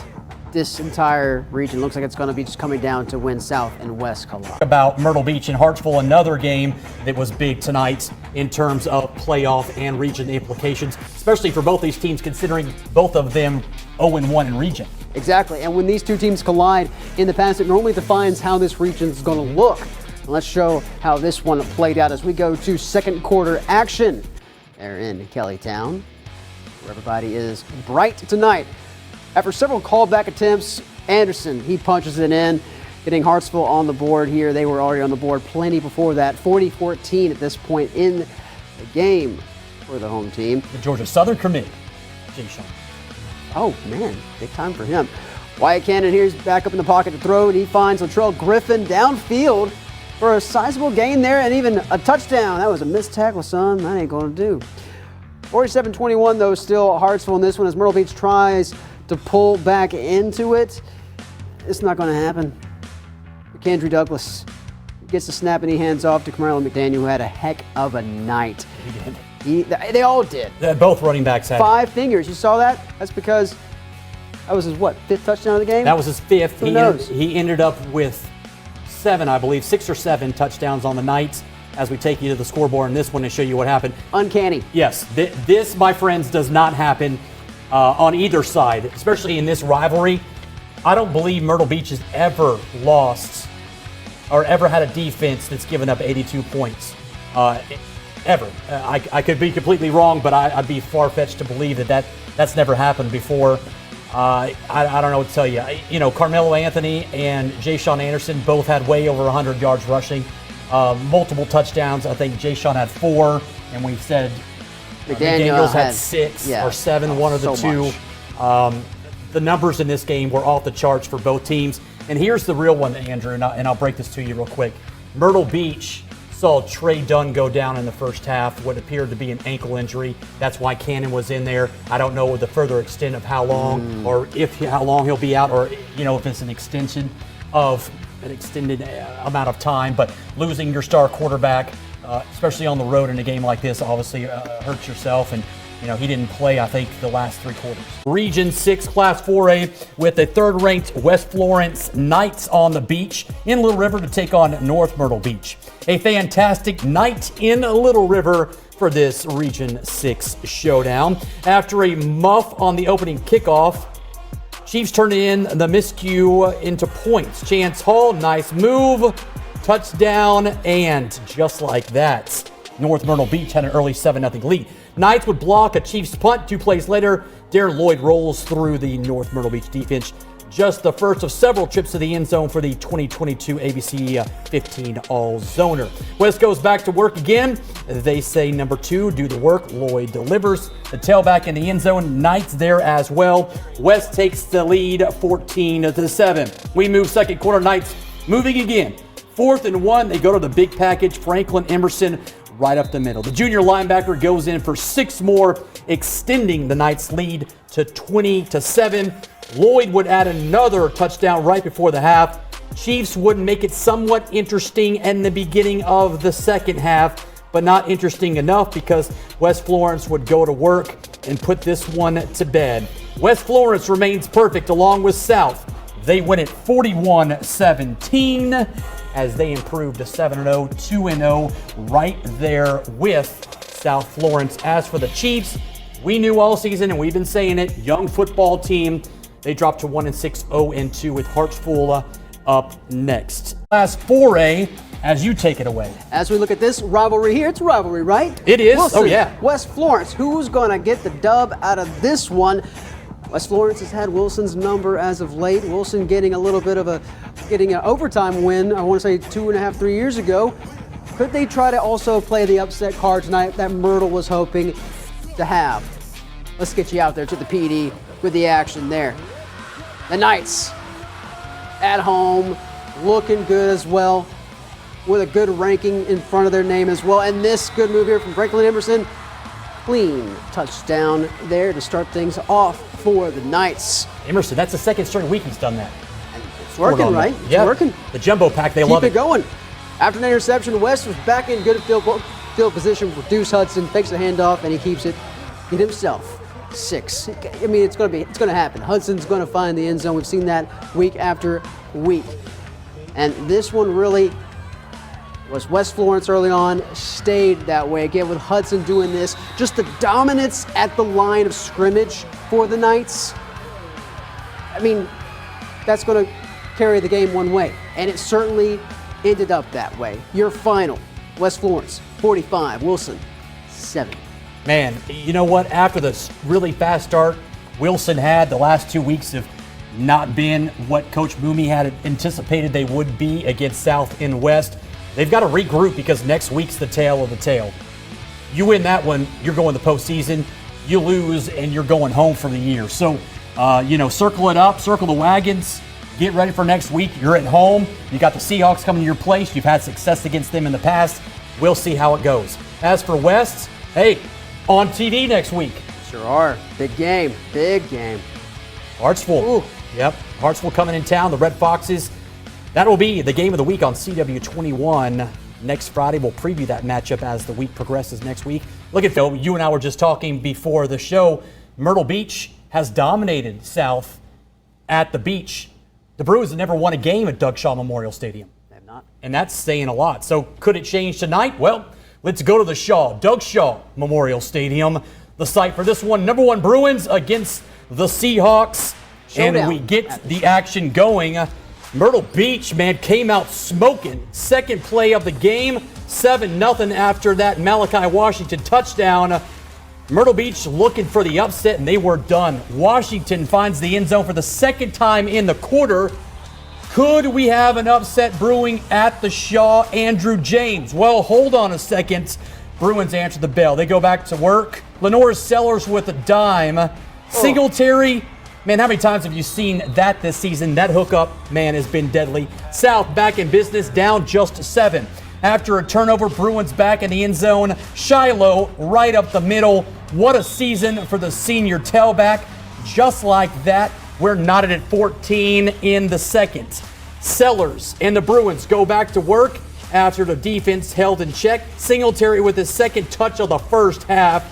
this entire region looks like it's going to be just coming down to when South and West collide. About Myrtle Beach and Hartsville, another game that was big tonight in terms of playoff and region implications, especially for both these teams, considering both of them 0-1 in region. Exactly, and when these two teams collide in the past, it normally defines how this region is going to look. And let's show how this one played out as we go to second quarter action. They're in Kellytown, where everybody is bright tonight. After several callback attempts, Anderson, he punches it in, getting Hartsville on the board here. They were already on the board plenty before that. 40-14 at this point in the game for the home team. The Georgia Southern commit, Jay-Sean. Oh, man, big time for him. Wyatt Cannon here's back up in the pocket to throw, and he finds Latrell Griffin downfield for a sizable gain there and even a touchdown. That was a missed tackle, son. That ain't going to do. 47-21, though, still Hartsville in this one as Myrtle Beach tries to pull back into it. It's not going to happen. McKendry Douglas gets the snap and he hands off to Camarlo McDaniel, who had a heck of a night. He did. They all did. Both running backs had 5 fingers. You saw that? That's because that was his, 5th touchdown of the game? That was his 5th. Who knows? He ended up with 7, I believe, 6 or 7 touchdowns on the night. As we take you to the scoreboard in this one to show you what happened. Uncanny. Yes, this, my friends, does not happen on either side, especially in this rivalry. I don't believe Myrtle Beach has ever lost or ever had a defense that's given up 82 points. Ever. I could be completely wrong, but I'd be far-fetched to believe that's never happened before. I don't know what to tell you. Carmelo Anthony and Jay-Sean Anderson both had way over 100 yards rushing. Multiple touchdowns. I think Jay-Sean had 4, and we said McDaniels had 6 or 7, one of the two. The numbers in this game were off the charts for both teams. And here's the real one, Andrew, and I'll break this to you real quick. Myrtle Beach saw Trey Dunn go down in the first half, what appeared to be an ankle injury. That's why Cannon was in there. I don't know the further extent of how long or how long he'll be out, or if it's an extension of an extended amount of time. But losing your star quarterback, especially on the road in a game like this, obviously hurts yourself. And he didn't play, I think, the last 3 quarters. Region 6 Class 4A with the 3rd-ranked West Florence Knights on the beach in Little River to take on North Myrtle Beach. A fantastic night in Little River for this Region 6 showdown. After a muff on the opening kickoff, Chiefs turned in the miscue into points. Chance Hall, nice move, touchdown, and just like that, North Myrtle Beach had an early 7-0 lead. Knights would block a Chiefs punt. 2 plays later, Darren Lloyd rolls through the North Myrtle Beach defense. Just the first of several trips to the end zone for the 2022 ABC 15 All-Zoner. West goes back to work again. They say number 2, do the work. Lloyd delivers. The tailback in the end zone. Knights there as well. West takes the lead 14-7. We move second quarter. Knights moving again. 4th and 1, they go to the big package. Franklin Emerson right up the middle. The junior linebacker goes in for 6 more, extending the Knights' lead to 20-7. Lloyd would add another touchdown right before the half. Chiefs would make it somewhat interesting in the beginning of the second half, but not interesting enough because West Florence would go to work and put this one to bed. West Florence remains perfect along with South. They win it 41-17 as they improve to 7-0, 2-0 right there with South Florence. As for the Chiefs, we knew all season, and we've been saying it, young football team. They dropped to 1-6, 0-2 with Hartsville up next. Last foray, as you take it away. As we look at this rivalry here, it's a rivalry, right? It is. Wilson, Oh, yeah. West Florence, who's going to get the dub out of this one? West Florence has had Wilson's number as of late. Wilson getting a little bit of getting an overtime win, I want to say 2.5, 3 years ago. Could they try to also play the upset card tonight that Myrtle was hoping to have? Let's get you out there to the PD with the action there. The Knights at home, looking good as well, with a good ranking in front of their name as well. And this good move here from Franklin Emerson. Clean touchdown there to start things off for the Knights. Emerson, that's the second straight week he's done that. It's working, right? It's working. The jumbo pack, they love it. Keep it going. After an interception, West was back in good field position for Deuce Hudson, takes the handoff, and he keeps it in himself. 6. I mean, it's going to happen. Hudson's going to find the end zone. We've seen that week after week. And this one really was West Florence early on, stayed that way. Again, with Hudson doing this, just the dominance at the line of scrimmage for the Knights. I mean, that's going to carry the game one way. And it certainly ended up that way. Your final, West Florence, 45, Wilson, 7. Man, you know what? After this really fast start Wilson had, the last 2 weeks have not been what Coach Boomey had anticipated they would be against South and West. They've got to regroup because next week's the tail of the tail. You win that one, you're going to the postseason. You lose, and you're going home for the year. So, circle it up, circle the wagons. Get ready for next week. You're at home. You got the Seahawks coming to your place. You've had success against them in the past. We'll see how it goes. As for West, hey, on TV next week. Sure are. Big game. Big game. Hartsville. Ooh. Yep. Hartsville coming in town. The Red Foxes. That will be the game of the week on CW21 next Friday. We'll preview that matchup as the week progresses next week. Look at Phil. You and I were just talking before the show. Myrtle Beach has dominated South at the beach. The Bruins have never won a game at Doug Shaw Memorial Stadium. They have not. And that's saying a lot. So could it change tonight? Well, let's go to the Doug Shaw Memorial Stadium, the site for this one. Number 1 Bruins against the Seahawks. Showdown. And we get the action going. Myrtle Beach, man, came out smoking. Second play of the game, 7-0 after that Malachi Washington touchdown. Myrtle Beach looking for the upset, and they were done. Washington finds the end zone for the second time in the quarter. Could we have an upset brewing at the Shaw? Andrew James. Well, hold on a second. Bruins answer the bell. They go back to work. Lenore Sellers with a dime. Singletary. Man, how many times have you seen that this season? That hookup, man, has been deadly. South back in business, down just 7. After a turnover, Bruins back in the end zone. Shiloh right up the middle. What a season for the senior tailback. Just like that, we're knotted at 14 in the second. Sellers and the Bruins go back to work after the defense held in check. Singletary with his second touch of the first half.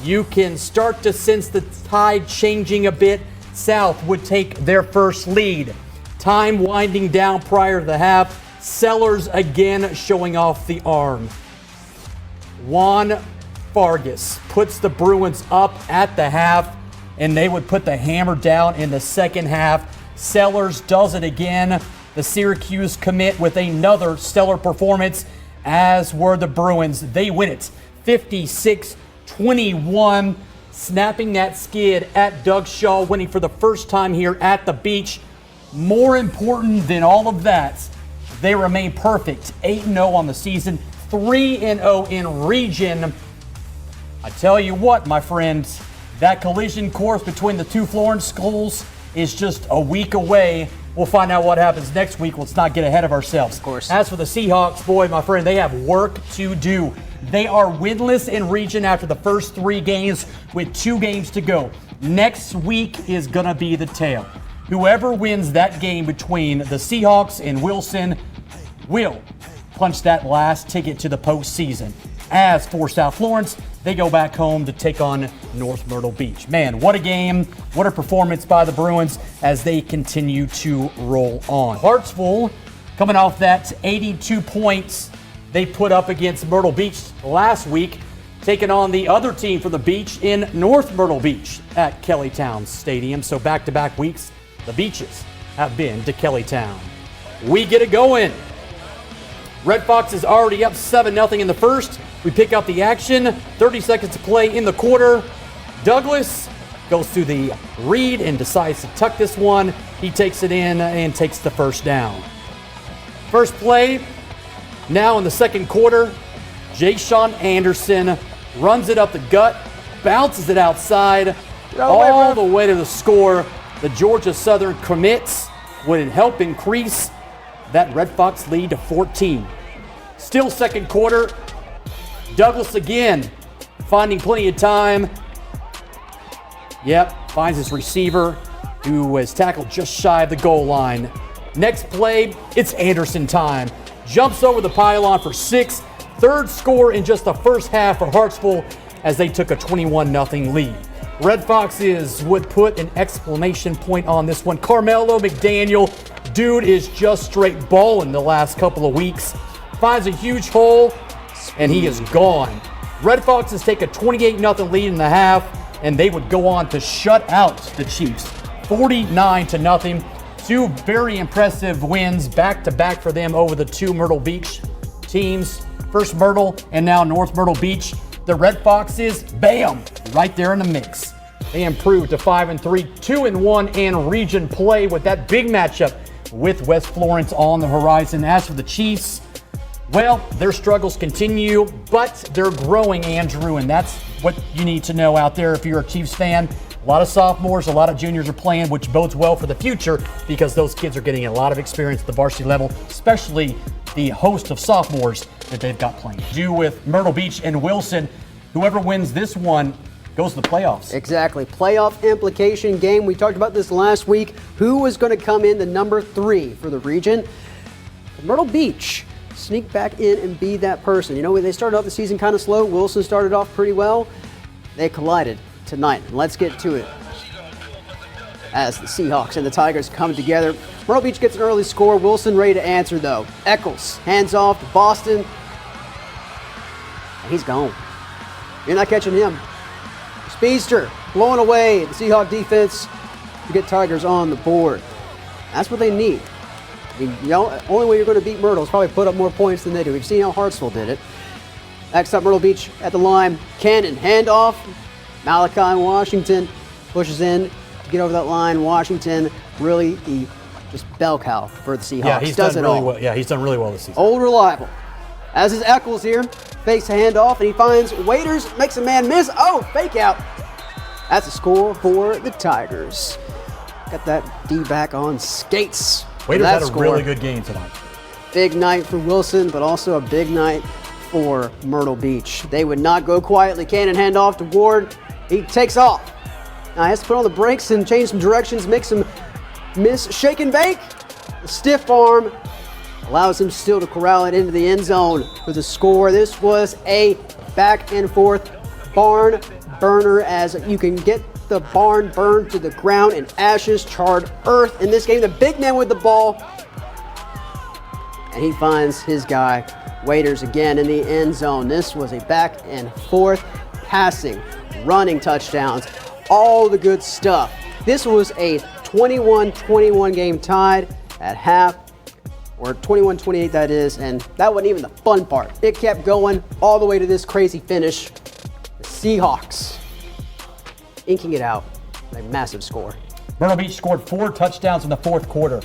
You can start to sense the tide changing a bit. South would take their first lead. Time winding down prior to the half. Sellers again showing off the arm. Juan Fargas puts the Bruins up at the half, and they would put the hammer down in the second half. Sellers does it again. The Syracuse commit with another stellar performance, as were the Bruins. They win it 56-21. Snapping that skid at Doug Shaw, winning for the first time here at the beach. More important than all of that, they remain perfect. 8-0 on the season, 3-0 in region. I tell you what, my friends, that collision course between the two Florence schools is just a week away. We'll find out what happens next week. Let's not get ahead of ourselves. Of course. As for the Seahawks, boy, my friend, they have work to do. They are winless in region after the first 3 games with 2 games to go. Next week is going to be the tale. Whoever wins that game between the Seahawks and Wilson will punch that last ticket to the postseason. As for South Florence, they go back home to take on North Myrtle Beach. Man, what a game. What a performance by the Bruins as they continue to roll on. Hartsville, coming off that 82 points they put up against Myrtle Beach last week, taking on the other team from the beach in North Myrtle Beach at Kellytown Stadium. So back-to-back weeks, the Beaches have been to Kellytown. We get it going. Red Fox is already up 7-0 in the first. We pick up the action. 30 seconds to play in the quarter. Douglas goes through the read and decides to tuck this one. He takes it in and takes the first down. First play, now in the second quarter, Jay-Sean Anderson runs it up the gut, bounces it outside, all the way to the score. The Georgia Southern commits would help increase that Red Fox lead to 14. Still second quarter, Douglas again finding plenty of time. Yep, finds his receiver who was tackled just shy of the goal line. Next play, it's Anderson time. Jumps over the pylon for 6. Third score in just the first half for Hartsville as they took a 21-0 lead. Red Foxes would put an exclamation point on this one. Carmelo McDaniel, dude is just straight balling the last couple of weeks. Finds a huge hole, and he is gone. Red Foxes take a 28-0 lead in the half, and they would go on to shut out the Chiefs. 49-0. 2 very impressive wins back-to-back for them over the 2 Myrtle Beach teams. First Myrtle and now North Myrtle Beach. The Red Foxes, bam, right there in the mix. They improved to 5-3, 2-1 in region play with that big matchup with West Florence on the horizon. As for the Chiefs, well, their struggles continue, but they're growing, Andrew, and that's what you need to know out there if you're a Chiefs fan. A lot of sophomores, a lot of juniors are playing, which bodes well for the future because those kids are getting a lot of experience at the varsity level, especially the host of sophomores that they've got playing. Do with Myrtle Beach and Wilson, whoever wins this one goes to the playoffs. Exactly. Playoff implication game. We talked about this last week. Who was going to come in the number 3 for the region? Myrtle Beach. Sneak back in and be that person. You know, they started off the season kind of slow. Wilson started off pretty well. They collided tonight. Let's get to it. As the Seahawks and the Tigers come together. Myrtle Beach gets an early score. Wilson ready to answer, though. Eccles hands off to Boston. And he's gone. You're not catching him. Speedster blowing away the Seahawk defense to get Tigers on the board. That's what they need. I mean, only way you're going to beat Myrtle is probably put up more points than they do. We've seen how Hartsville did it. Next up, Myrtle Beach at the line. Cannon, handoff. Malachi Washington pushes in to get over that line. Washington, really the just bell cow for the Seahawks. Yeah, he's done really well. Yeah, he's done really well this season. Old reliable. As is Eccles here. Fakes a handoff, and he finds Waiters, makes a man miss. Oh, fake out. That's a score for the Tigers. Got that D back on skates. Waiters had a really good game tonight. Big night for Wilson, but also a big night for Myrtle Beach. They would not go quietly. Cannon handoff to Ward. He takes off. Now he has to put on the brakes and change some directions, make some miss, shake and bake. The stiff arm allows him still to corral it into the end zone for the score. This was a back and forth barn burner, as you can get the barn burned to the ground in ashes, charred earth in this game. The big man with the ball, and he finds his guy, Waiters, again in the end zone. This was a back and forth passing, running touchdowns, all the good stuff. This was a 21-21 game tied at half, or 21-28 that is, and that wasn't even the fun part. It kept going all the way to this crazy finish. The Seahawks inking it out, a massive score. Myrtle Beach scored 4 touchdowns in the fourth quarter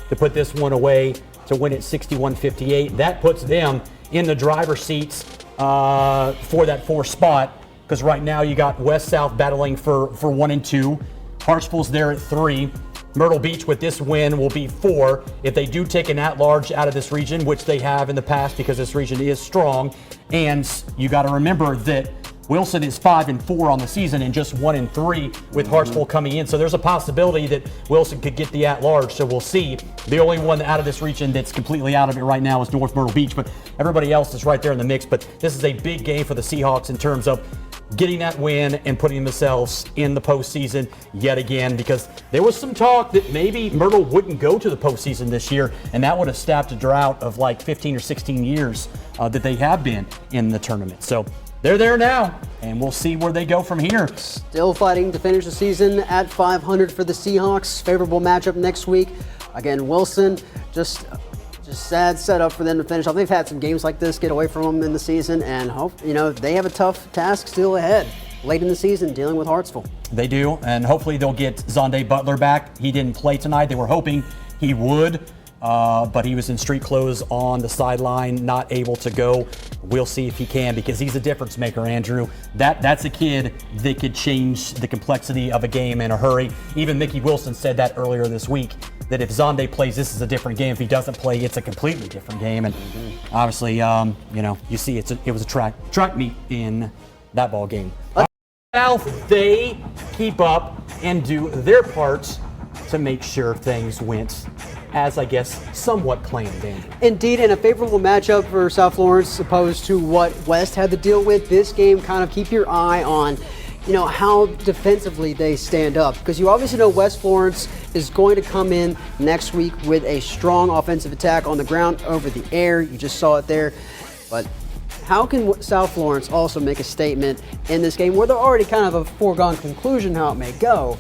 to put this one away to win it 61-58. That puts them in the driver's seats for that 4th spot, because right now you got West-South battling for 1 and 2. Hartsville's there at 3. Myrtle Beach with this win will be 4. If they do take an at-large out of this region, which they have in the past because this region is strong, and you got to remember that Wilson is 5-4 on the season and just 1-3 with Hartsville coming in. So there's a possibility that Wilson could get the at-large. So we'll see. The only one out of this region that's completely out of it right now is North Myrtle Beach, but everybody else is right there in the mix. But this is a big game for the Seahawks in terms of getting that win and putting themselves in the postseason yet again, because there was some talk that maybe Myrtle wouldn't go to the postseason this year, and that would have stopped a drought of like 15 or 16 years that they have been in the tournament. So they're there now, and we'll see where they go from here. Still fighting to finish the season at 500 for the Seahawks. Favorable matchup next week. Again, Wilson, just sad setup for them to finish off. They've had some games like this get away from them in the season, and they have a tough task still ahead late in the season dealing with Hartsville. They do, and hopefully they'll get Zonday Butler back. He didn't play tonight. They were hoping he would. But he was in street clothes on the sideline, not able to go. We'll see if he can, because he's a difference maker, Andrew. That's a kid that could change the complexity of a game in a hurry. Even Mickey Wilson said that earlier this week, that if Zonday plays, this is a different game. If he doesn't play, it's a completely different game. And obviously, you see it was a track meet in that ball game. Now they keep up and do their parts to make sure things went as, I guess, somewhat planned, Andrew. Indeed, in a favorable matchup for South Florence opposed to what West had to deal with. This game, kind of keep your eye on, how defensively they stand up. Because you obviously know West Florence is going to come in next week with a strong offensive attack on the ground, over the air. You just saw it there. But how can South Florence also make a statement in this game where they're already kind of a foregone conclusion how it may go?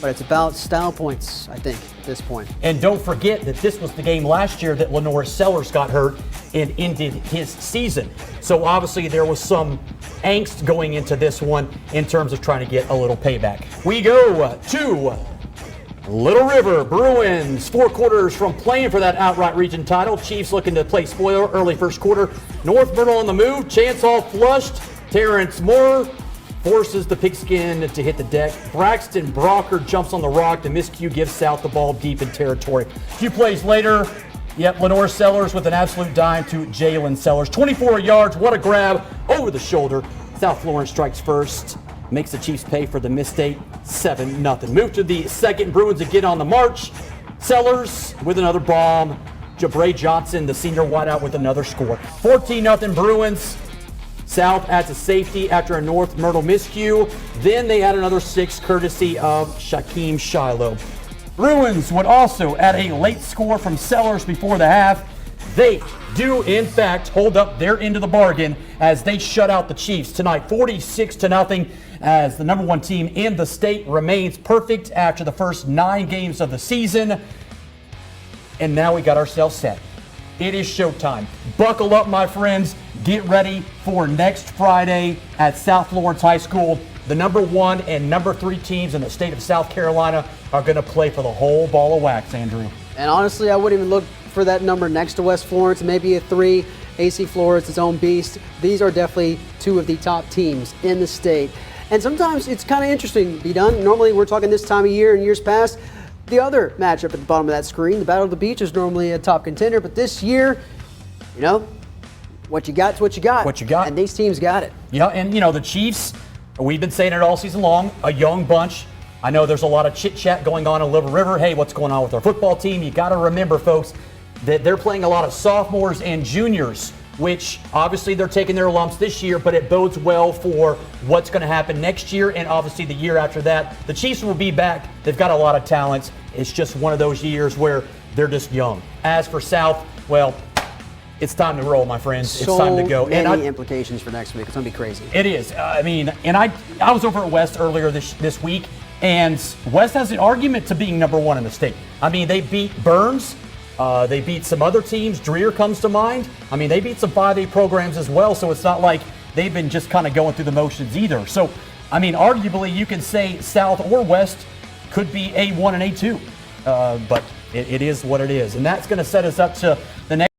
But it's about style points, I think, at this point. And don't forget that this was the game last year that Lenore Sellers got hurt and ended his season. So obviously there was some angst going into this one in terms of trying to get a little payback. We go to Little River Bruins, 4 quarters from playing for that outright region title. Chiefs looking to play spoiler early first quarter. North Myrtle on the move. Chance all flushed. Terrence Moore forces the pigskin to hit the deck. Braxton Brocker jumps on the rock. The miscue gives South the ball deep in territory. A few plays later, Lenore Sellers with an absolute dime to Jalen Sellers. 24 yards, what a grab over the shoulder. South Florence strikes first, makes the Chiefs pay for the mistake, 7-0. Move to the second, Bruins again on the march. Sellers with another bomb. Jabray Johnson, the senior wideout, with another score. 14-0 Bruins. South adds a safety after a North Myrtle miscue. Then they add another 6 courtesy of Shaquem Shiloh. Bruins would also add a late score from Sellers before the half. They do, in fact, hold up their end of the bargain as they shut out the Chiefs tonight, 46-0, as the number 1 team in the state remains perfect after the first 9 games of the season. And now we got ourselves set. It is showtime. Buckle up, my friends. Get ready for next Friday at South Florence High School. The number 1 and number 3 teams in the state of South Carolina are going to play for the whole ball of wax, Andrew. And honestly, I wouldn't even look for that number next to West Florence, maybe a 3. AC Florence, its own beast. These are definitely 2 of the top teams in the state. And sometimes it's kind of interesting to be done. Normally, we're talking this time of year in years past. The other matchup at the bottom of that screen, the Battle of the Beach, is normally a top contender. But this year, what you got's what you got. What you got. And these teams got it. Yeah, and the Chiefs, we've been saying it all season long, a young bunch. I know there's a lot of chit-chat going on in Little River. Hey, what's going on with our football team? You got to remember, folks, that they're playing a lot of sophomores and juniors, which obviously they're taking their lumps this year, but it bodes well for what's going to happen next year and obviously the year after that. The Chiefs will be back. They've got a lot of talent. It's just one of those years where they're just young. As for South, well, it's time to roll, my friends. It's time to go. Many implications for next week. It's going to be crazy. It is. I was over at West earlier this week, and West has an argument to being number 1 in the state. They beat Burns. They beat some other teams. Dreer comes to mind. They beat some 5A programs as well, so it's not like they've been just kind of going through the motions either. So, arguably you can say South or West could be A1 and A2, but it is what it is. And that's going to set us up to the next.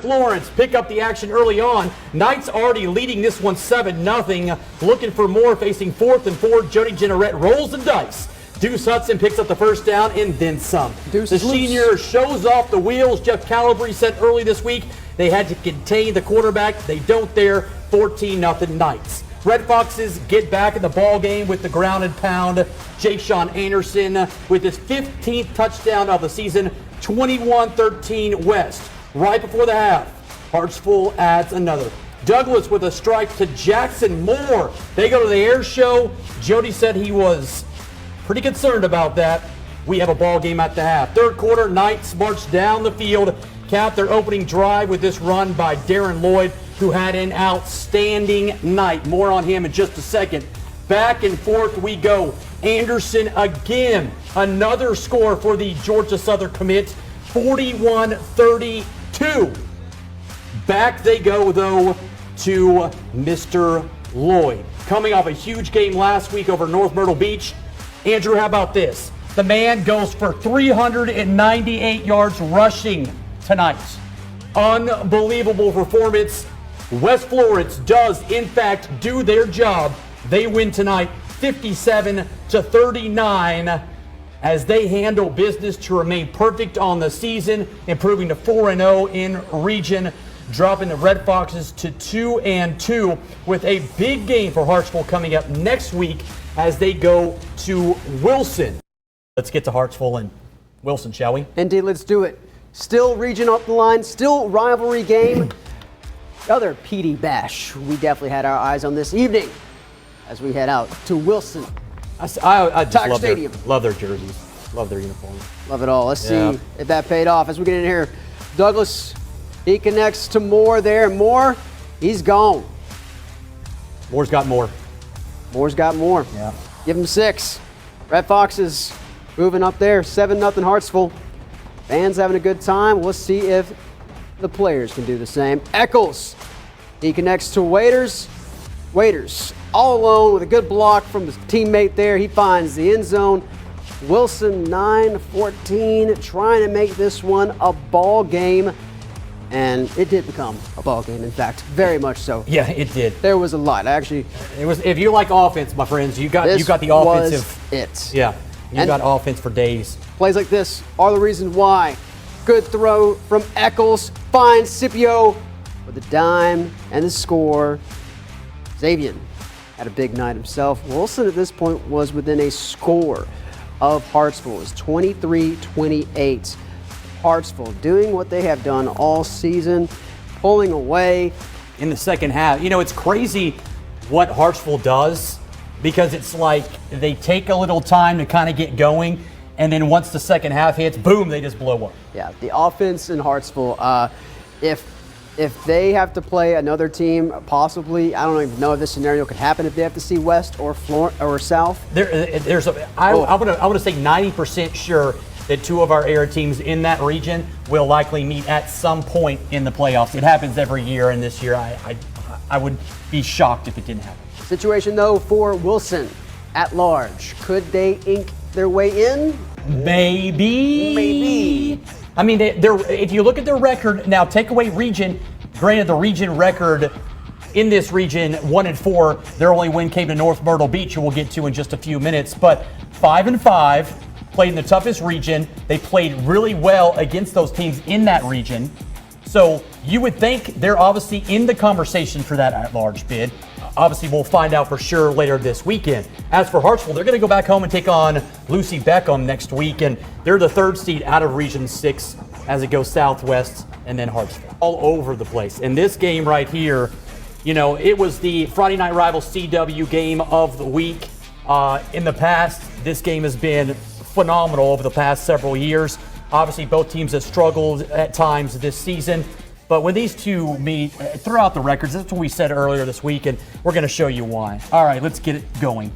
Florence pick up the action early on. Knights already leading this one 7-0. Looking for more, facing 4th and 4. Jody Jenneret rolls the dice. Deuce Hudson picks up the first down and then some. Deuce the is loose. senior shows off the wheels. Jeff Calabrese said early this week they had to contain the quarterback. They don't there. 14-0 Knights. Red Foxes get back in the ball game with the ground and pound. Jay-Sean Anderson with his 15th touchdown of the season. 21-13 West. Right before the half, Hartsville adds another. Douglas with a strike to Jackson Moore. They go to the air show. Jody said he was pretty concerned about that. We have a ball game at the half. Third quarter, Knights march down the field, cap their opening drive with this run by Darren Lloyd, who had an outstanding night. More on him in just a second. Back and forth we go. Anderson again. Another score for the Georgia Southern commit. 41-32. Back they go, though, to Mr. Lloyd. Coming off a huge game last week over North Myrtle Beach. Andrew, how about this? The man goes for 398 yards rushing tonight. Unbelievable performance. West Florence does, in fact, do their job. They win tonight 57-39 as they handle business to remain perfect on the season, improving to 4-0 in region, dropping the Red Foxes to 2-2 with a big game for Hartsville coming up next week as they go to Wilson. Let's get to Hartsville and Wilson, shall we? Indeed, let's do it. Still region up the line, still rivalry game. Other PD Bash. We definitely had our eyes on this evening as we head out to Wilson. I just Tiger love Stadium. Love their jerseys. Love their uniforms. Love it all. Let's see if that paid off as we get in here. Douglas, he connects to Moore there. Moore, he's gone. Moore's got more. Moore's got more. Yeah. Give him 6. Red Foxes moving up there. 7-0 Hartsville. Fans having a good time. We'll see if the players can do the same. Eccles, he connects to Waiters. Waiters all alone with a good block from his teammate there. He finds the end zone. Wilson 9-14, trying to make this one a ball game. And it did become a ball game, in fact, very much so. Yeah, it did. There was a lot. Actually, It was. If you like offense, my friends, you got the offensive. Was it. Yeah, you got offense for days. Plays like this are the reason why. Good throw from Eccles, finds Scipio with a dime and the score. Xavier had a big night himself. Wilson at this point was within a score of Hartsville. It was 23-28. Hartsville doing what they have done all season, pulling away. In the second half, you know, it's crazy what Hartsville does because it's like they take a little time to kind of get going, and then once the second half hits, boom, they just blow up. Yeah, the offense in Hartsville, if they have to play another team, possibly, I don't even know if this scenario could happen if they have to see West or South. I want to say 90% sure that 2 of our area teams in that region will likely meet at some point in the playoffs. It happens every year, and this year I would be shocked if it didn't happen. Situation, though, for Wilson at large. Could they ink their way in? Maybe. I mean, if you look at their record, now take away region, granted the region record in this region, 1-4, their only win came to North Myrtle Beach, who we'll get to in just a few minutes, but 5-5, played in the toughest region. They played really well against those teams in that region. So you would think they're obviously in the conversation for that at-large bid. Obviously, we'll find out for sure later this weekend. As for Hartsville, they're going to go back home and take on Lucy Beckham next week, and they're the 3rd seed out of Region 6 as it goes southwest, and then Hartsville. All over the place. And this game right here, you know, it was the Friday Night Rival CW game of the week. In the past, this game has been phenomenal over the past several years. Obviously, both teams have struggled at times this season. But when these two meet throughout the records, that's what we said earlier this week, and we're going to show you why. All right, let's get it going.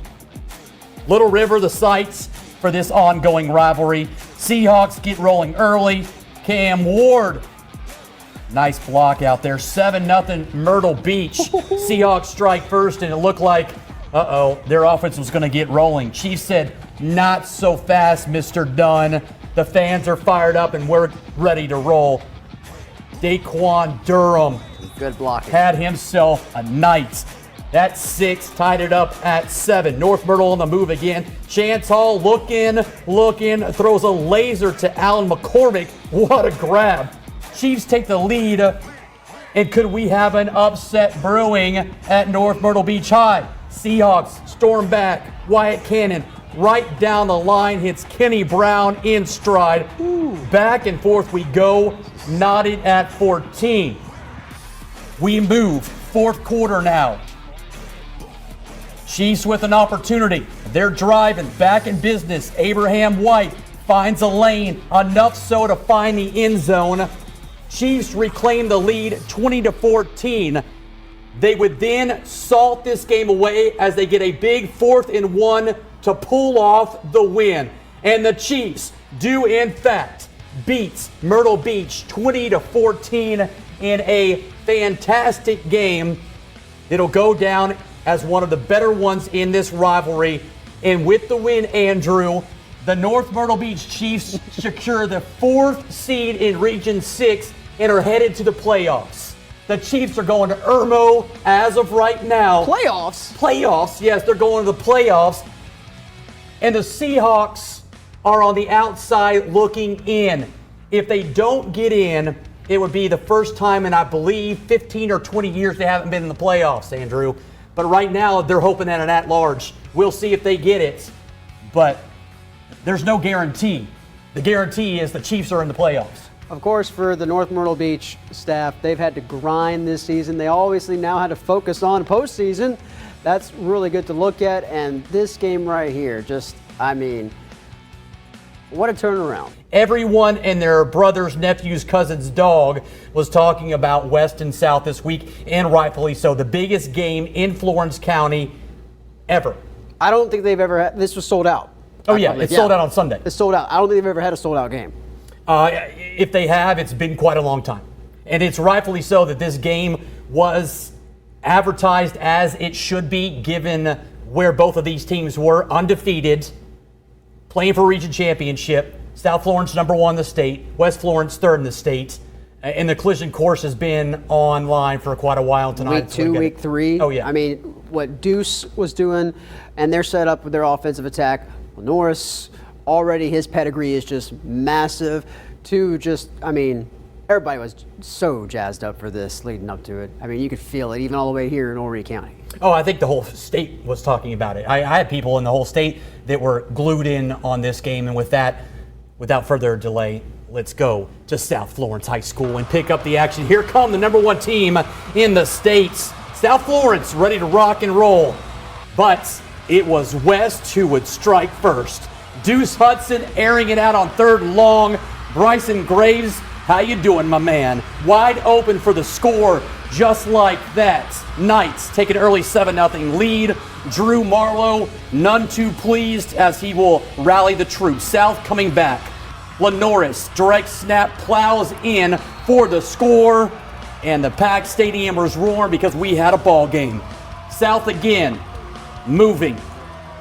Little River, the sights for this ongoing rivalry. Seahawks get rolling early. Cam Ward, nice block out there. 7-0 Myrtle Beach. Seahawks strike first, and it looked like, their offense was going to get rolling. Chiefs said, not so fast, Mr. Dunn. The fans are fired up, and we're ready to roll. Daquan Durham Good blocking. had himself a night. That 6 tied it up at 7. North Myrtle on the move again. Chance Hall looking, throws a laser to Alan McCormick. What a grab. Chiefs take the lead. And could we have an upset brewing at North Myrtle Beach High? Seahawks storm back. Wyatt Cannon right down the line, hits Kenny Brown in stride. Back and forth we go, knotted at 14. We move, fourth quarter now. Chiefs with an opportunity. They're driving, back in business. Abraham White finds a lane, enough so to find the end zone. Chiefs reclaim the lead 20-14. They would then salt this game away as they get a big 4th and 1 to pull off the win. And the Chiefs do in fact beat Myrtle Beach 20-14 in a fantastic game. It'll go down as one of the better ones in this rivalry. And with the win, Andrew, the North Myrtle Beach Chiefs secure the 4th seed in Region 6 and are headed to the playoffs. The Chiefs are going to Irmo as of right now. Playoffs? Playoffs, yes, they're going to the playoffs. And the Seahawks are on the outside looking in. If they don't get in, it would be the first time in, I believe, 15 or 20 years they haven't been in the playoffs, Andrew. But right now, they're hoping at an at-large. We'll see if they get it. But there's no guarantee. The guarantee is the Chiefs are in the playoffs. Of course, for the North Myrtle Beach staff, they've had to grind this season. They obviously now had to focus on postseason. That's really good to look at. And this game right here, just, I mean, what a turnaround. Everyone and their brother's, nephew's, cousin's dog was talking about West and South this week, and rightfully so. The biggest game in Florence County ever. I don't think they've ever had, this was sold out. Oh, yeah, it's sold out on Sunday. It's sold out. I don't think they've ever had a sold out game. If they have, it's been quite a long time. And it's rightfully so that this game was advertised as it should be, given where both of these teams were, undefeated, playing for region championship. South Florence #1 in the state, West Florence 3rd in the state. And the collision course has been online for quite a while tonight. Week 2, week 3. Oh, yeah. I mean, what Deuce was doing, and they're set up with their offensive attack. Well, Norris, already his pedigree is just massive. Everybody was so jazzed up for this leading up to it. I mean, you could feel it even all the way here in Horry County. Oh, I think the whole state was talking about it. I had people in the whole state that were glued in on this game. And with that, without further delay, let's go to South Florence High School and pick up the action. Here come the #1 team in the state. South Florence ready to rock and roll. But it was West who would strike first. Deuce Hudson airing it out on 3rd and long. Bryson Graves, how you doing, my man? Wide open for the score, just like that. Knights take an early 7-0 lead. Drew Marlowe, none too pleased as he will rally the troops. South coming back. Lenoris, direct snap, plows in for the score. And the packed stadium was roaring because we had a ball game. South again, moving.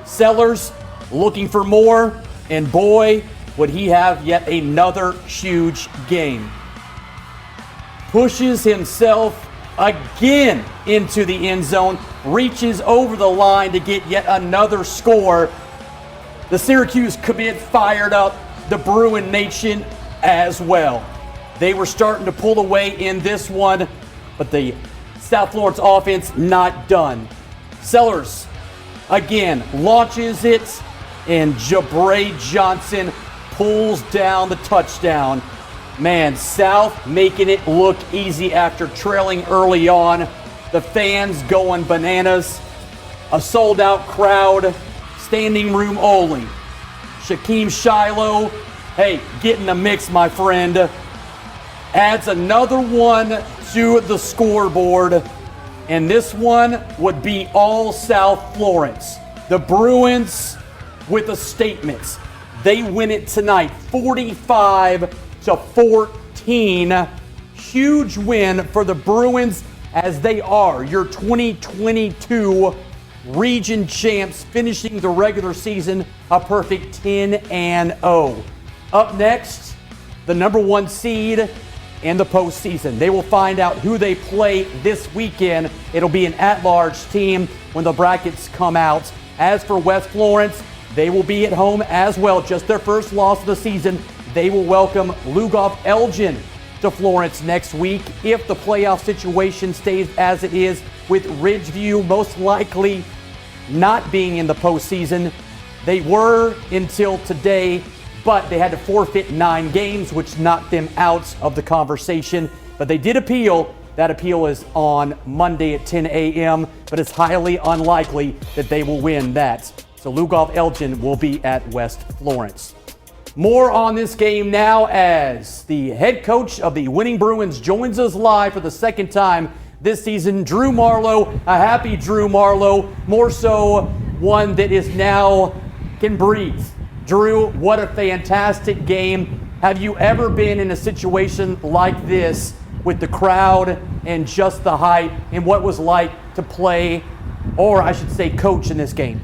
Sellers looking for more, and boy, would he have yet another huge game. Pushes himself again into the end zone, reaches over the line to get yet another score. The Syracuse commit fired up, the Bruin Nation as well. They were starting to pull away in this one, but the South Florence offense not done. Sellers again launches it, and Jabray Johnson pulls down the touchdown. Man, South making it look easy after trailing early on. The fans going bananas. A sold-out crowd, standing room only. Shaquem Shiloh, hey, get in the mix, my friend. Adds another one to the scoreboard. And this one would be all South Florence. The Bruins with a statement. They win it tonight, 45-14. Huge win for the Bruins as they are your 2022 region champs, finishing the regular season a perfect 10-0. Up next, the #1 seed in the postseason. They will find out who they play this weekend. It'll be an at-large team when the brackets come out. As for West Florence, they will be at home as well. Just their first loss of the season. They will welcome Lugoff Elgin to Florence next week. If the playoff situation stays as it is, with Ridgeview most likely not being in the postseason. They were until today, but they had to forfeit 9 games, which knocked them out of the conversation. But they did appeal. That appeal is on Monday at 10 a.m., but it's highly unlikely that they will win that. So Lugoff Elgin will be at West Florence. More on this game now as the head coach of the winning Bruins joins us live for the second time this season. Drew Marlowe, a happy Drew Marlowe, more so one that is now can breathe. Drew, what a fantastic game. Have you ever been in a situation like this with the crowd and just the hype, and what was like to play, or I should say coach, in this game?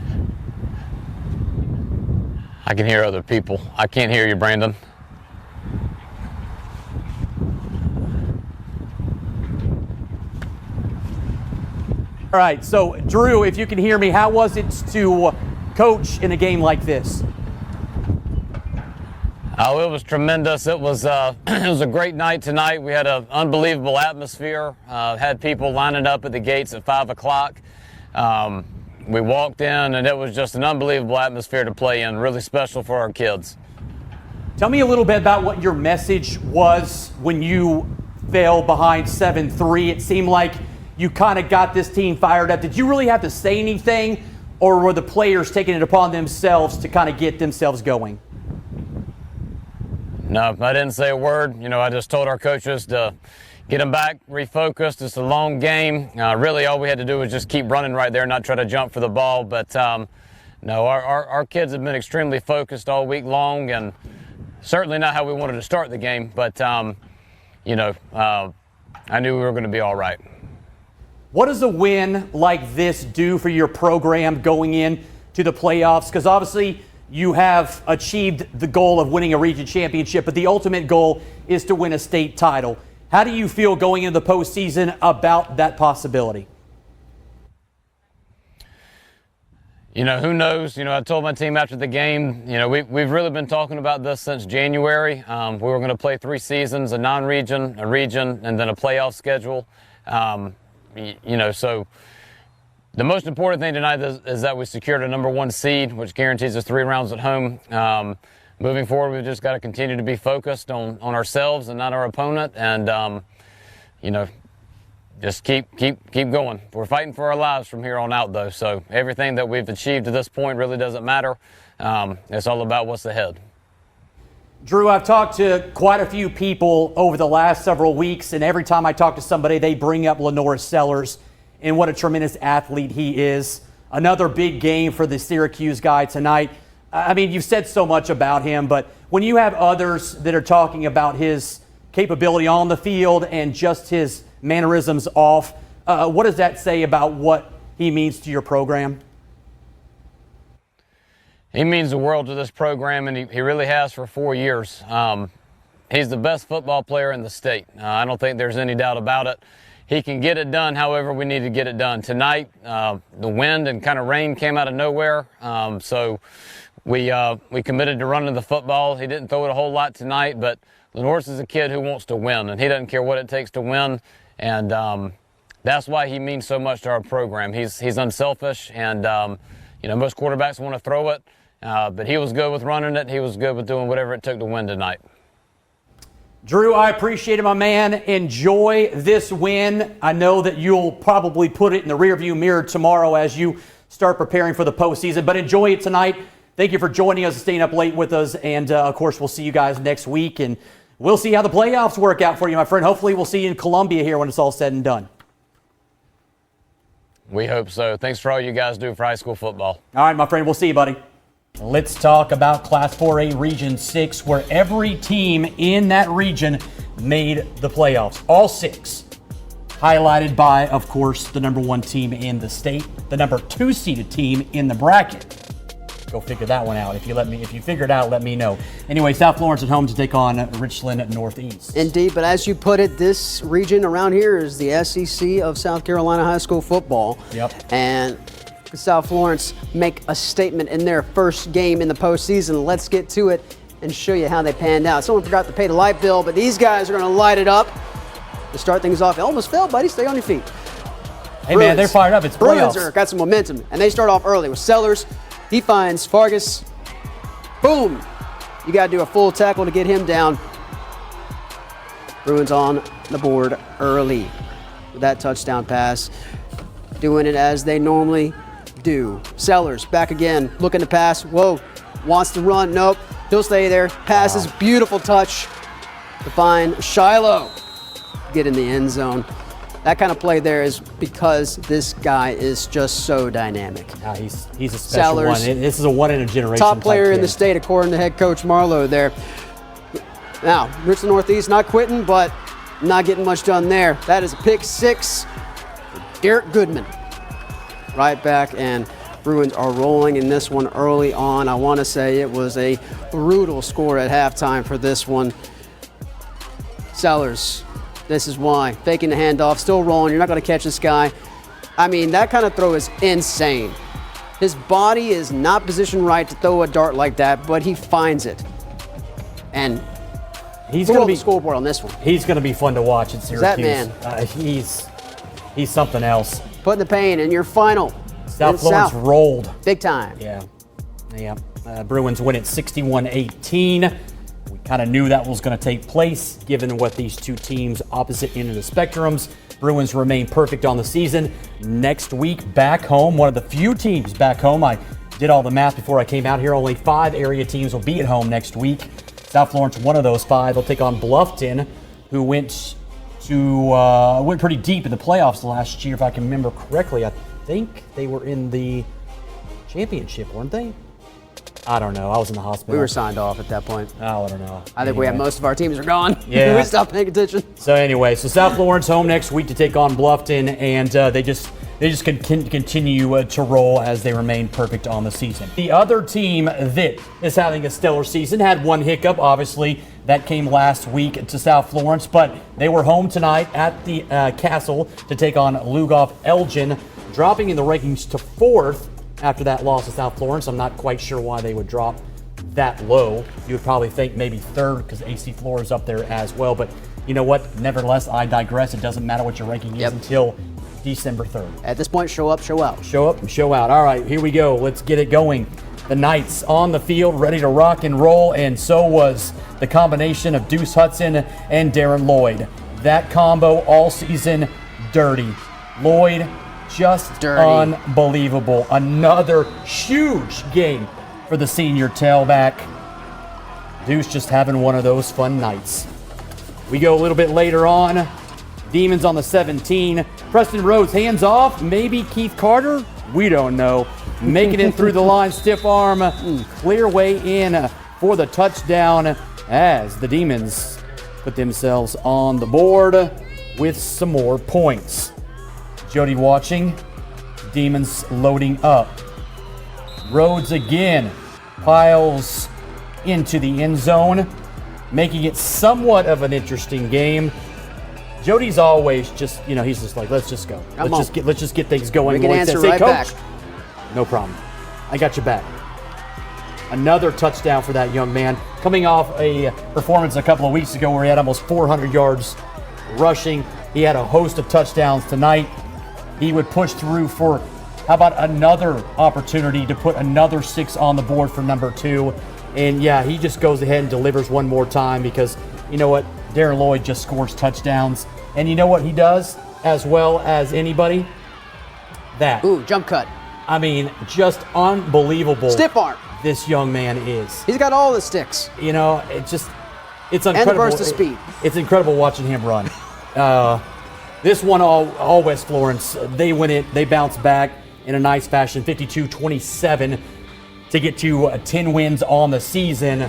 I can hear other people. I can't hear you, Brandon. All right, so Drew, if you can hear me, how was it to coach in a game like this? Oh, it was tremendous. It was a great night tonight. We had an unbelievable atmosphere. Had people lining up at the gates at 5 o'clock. We walked in, and it was just an unbelievable atmosphere to play in. Really special for our kids. Tell me a little bit about what your message was when you fell behind 7-3. It seemed like you kind of got this team fired up. Did you really have to say anything, or were the players taking it upon themselves to kind of get themselves going? No, I didn't say a word. I just told our coaches to get them back, refocused. It's a long game. Really, all we had to do was just keep running right there, not try to jump for the ball. But no, our kids have been extremely focused all week long, and certainly not how we wanted to start the game. But, I knew we were going to be all right. What does a win like this do for your program going in to the playoffs? Because obviously you have achieved the goal of winning a region championship, but the ultimate goal is to win a state title. How do you feel going into the postseason about that possibility? Who knows? I told my team after the game, we've really been talking about this since January. We were going to play 3 seasons, a non-region, a region, and then a playoff schedule. So the most important thing tonight is that we secured a number 1 seed, which guarantees us 3 rounds at home. Moving forward, we've just got to continue to be focused on ourselves and not our opponent, and just keep going. We're fighting for our lives from here on out, though. So everything that we've achieved to this point really doesn't matter. It's all about what's ahead. Drew, I've talked to quite a few people over the last several weeks, and every time I talk to somebody, they bring up Lenore Sellers and what a tremendous athlete he is. Another big game for the Syracuse guy tonight. I mean, you've said so much about him, but when you have others that are talking about his capability on the field and just his mannerisms off, what does that say about what he means to your program? He means the world to this program, and he really has for 4 years. He's the best football player in the state. I don't think there's any doubt about it. He can get it done however we need to get it done. Tonight, the wind and kind of rain came out of nowhere, so we committed to running the football. He didn't throw it a whole lot tonight, but Lenore's is a kid who wants to win, and he doesn't care what it takes to win, and that's why he means so much to our program. He's unselfish, and most quarterbacks want to throw it. But he was good with running it. He was good with doing whatever it took to win tonight. Drew, I appreciate it, my man. Enjoy this win. I know that you'll probably put it in the rearview mirror tomorrow as you start preparing for the postseason, but enjoy it tonight. Thank you for joining us and staying up late with us. And, of course, we'll see you guys next week, and we'll see how the playoffs work out for you, my friend. Hopefully we'll see you in Columbia here when it's all said and done. We hope so. Thanks for all you guys do for high school football. All right, my friend. We'll see you, buddy. Let's talk about Class 4A Region 6, where every team in that region made the playoffs. All 6. Highlighted by, of course, the number 1 team in the state, the number 2 seeded team in the bracket. go figure that one out. If you figure it out, let me know. Anyway, South Florence at home to take on Richland Northeast. Indeed, but as you put it, this region around here is the SEC of South Carolina high school football. Yep. And South Florence make a statement in their first game in the postseason. Let's get to it and show you how they panned out. Someone forgot to pay the light bill, but these guys are going to light it up to start things off. You almost fell, buddy. Stay on your feet. Hey, man, they're fired up. It's playoffs. Bruins got some momentum, and they start off early with Sellers. He finds Fargus. Boom. You got to do a full tackle to get him down. Bruins on the board early with that touchdown pass. Doing it as they normally do. Sellers back again, looking to pass. Whoa, wants to run. Nope, he'll stay there. Passes, beautiful touch to find Shiloh. Get in the end zone. That kind of play there is because this guy is just so dynamic. He's a special Sellers, one. This is a one-in-a-generation top player type in the kid. state, according to head coach Marlowe there. Now, Richland Northeast not quitting, but not getting much done there. That is a pick six for Derek Goodman. Right back, and Bruins are rolling in this one early on. I want to say it was a brutal score at halftime for this one. Sellers, this is why. Faking the handoff, still rolling. You're not going to catch this guy. I mean, that kind of throw is insane. His body is not positioned right to throw a dart like that, but he finds it. And he's going to be scoreboard on this one. He's going to be fun to watch at Syracuse. That man. He's something else. Putting the pain in your final. South Florence rolled. Big time. Yeah. Bruins win it 61-18. We kind of knew that was going to take place given what these two teams opposite end of the spectrums. Bruins remain perfect on the season. Next week, back home, one of the few teams back home. I did all the math before I came out here. Only 5 area teams will be at home next week. South Florence, one of those 5. They'll take on Bluffton, who went pretty deep in the playoffs last year, if I can remember correctly. I think they were in the championship, weren't they? I don't know. I was in the hospital. We were signed off at that point. Oh, I don't know. I think we have most of our teams are gone. Yeah. We stopped paying attention. So anyway, South Florence home next week to take on Bluffton, and they just continue to roll as they remain perfect on the season. The other team that is having a stellar season had one hiccup, obviously. That came last week to South Florence, but they were home tonight at the Castle to take on Lugoff Elgin, dropping in the rankings to 4th after that loss to South Florence. I'm not quite sure why they would drop that low. You would probably think maybe 3rd because AC Flora is up there as well. But you know what? Nevertheless, I digress. It doesn't matter what your ranking is until December 3rd. At this point, show up, show out. Show up and show out. All right, here we go. Let's get it going. The Knights on the field, ready to rock and roll, and so was the combination of Deuce Hudson and Darren Lloyd. That combo all season, dirty. Lloyd, just dirty. Unbelievable. Another huge game for the senior tailback. Deuce just having one of those fun nights. We go a little bit later on. Demons on the 17. Preston Rhodes hands off. Maybe Keith Carter? We don't know. Making it through the line, stiff arm, clear way in for the touchdown as the Demons put themselves on the board with some more points. Jody watching. Demons loading up. Rhodes again piles into the end zone, making it somewhat of an interesting game. Jody's always just, he's just like, let's just go. Let's just get things going. We can answer right Coach, back. No problem. I got your back. Another touchdown for that young man, coming off a performance a couple of weeks ago where he had almost 400 yards rushing. He had a host of touchdowns tonight. He would push through for, how about another opportunity to put another 6 on the board for number 2. And yeah, he just goes ahead and delivers one more time because, you know what? Darren Lloyd just scores touchdowns. And you know what he does as well as anybody? That. Ooh, jump cut. I mean, just unbelievable. Stiff arm. This young man is. He's got all the sticks. It's incredible. And the burst of speed. It's incredible watching him run. This one, all West Florence, they win it. They bounce back in a nice fashion, 52-27 to get to 10 wins on the season,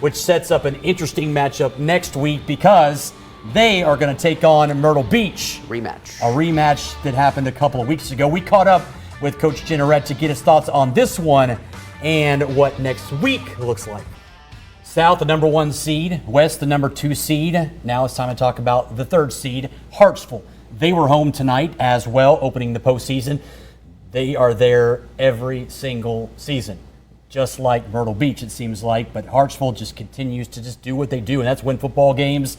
which sets up an interesting matchup next week because they are going to take on Myrtle Beach. Rematch. A rematch that happened a couple of weeks ago. We caught up with Coach Jenneret to get his thoughts on this one and what next week looks like. South, the number 1 seed. West, the number 2 seed. Now it's time to talk about the 3rd seed, Hartsville. They were home tonight as well, opening the postseason. They are there every single season, just like Myrtle Beach, it seems like. But Hartsville just continues to just do what they do, and that's win football games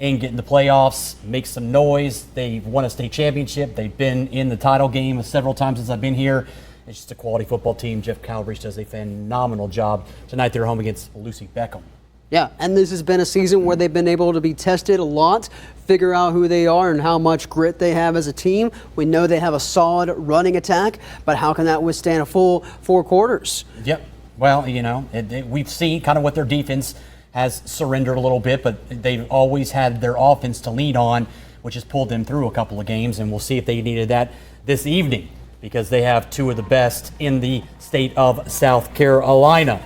and get in the playoffs, make some noise. They've won a state championship. They've been in the title game several times since I've been here. It's just a quality football team. Jeff Calabrese does a phenomenal job. Tonight they're home against Lucy Beckham. Yeah, and this has been a season where they've been able to be tested a lot, figure out who they are and how much grit they have as a team. We know they have a solid running attack, but how can that withstand a full 4 quarters? Yep. Well, you know, we've seen kind of what their defense has surrendered a little bit, but they've always had their offense to lean on, which has pulled them through a couple of games, and we'll see if they needed that this evening, because they have 2 of the best in the state of South Carolina.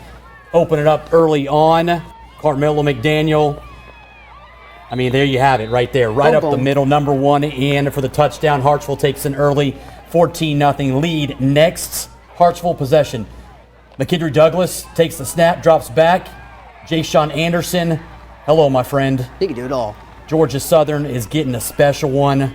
Open it up early on. Carmelo McDaniel. I mean, there you have it right there. Right up the middle, number 1 in for the touchdown. Hartsville takes an early 14-0 lead. Next, Hartsville possession. McKendry Douglas takes the snap, drops back. Jay-Sean Anderson. Hello, my friend. He can do it all. Georgia Southern is getting a special one.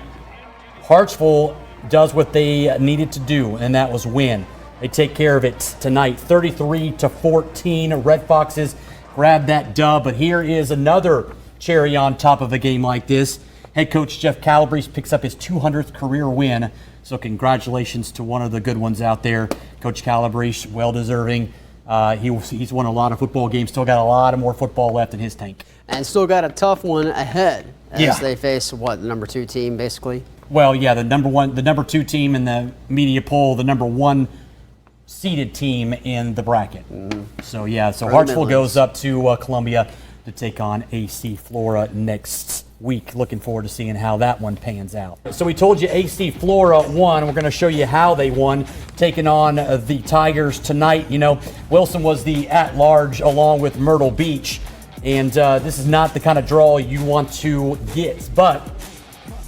Hartsville does what they needed to do, and that was win. They take care of it tonight, 33-14. Red Foxes grab that dub, but here is another cherry on top of a game like this. Head coach Jeff Calabrese picks up his 200th career win, so congratulations to one of the good ones out there. Coach Calabrese, well-deserving. He's won a lot of football games, still got a lot of more football left in his tank. And still got a tough one ahead as they face, the number 2 team, basically? Well, yeah, the number 2 team in the media poll, the number 1 seeded team in the bracket. So Hartsville goes up to Columbia to take on AC Flora next week. Looking forward to seeing how that one pans out. So we told you AC Flora won. We're going to show you how they won, taking on the Tigers tonight. You know, Wilson was the at-large along with Myrtle Beach, and this is not the kind of draw you want to get. But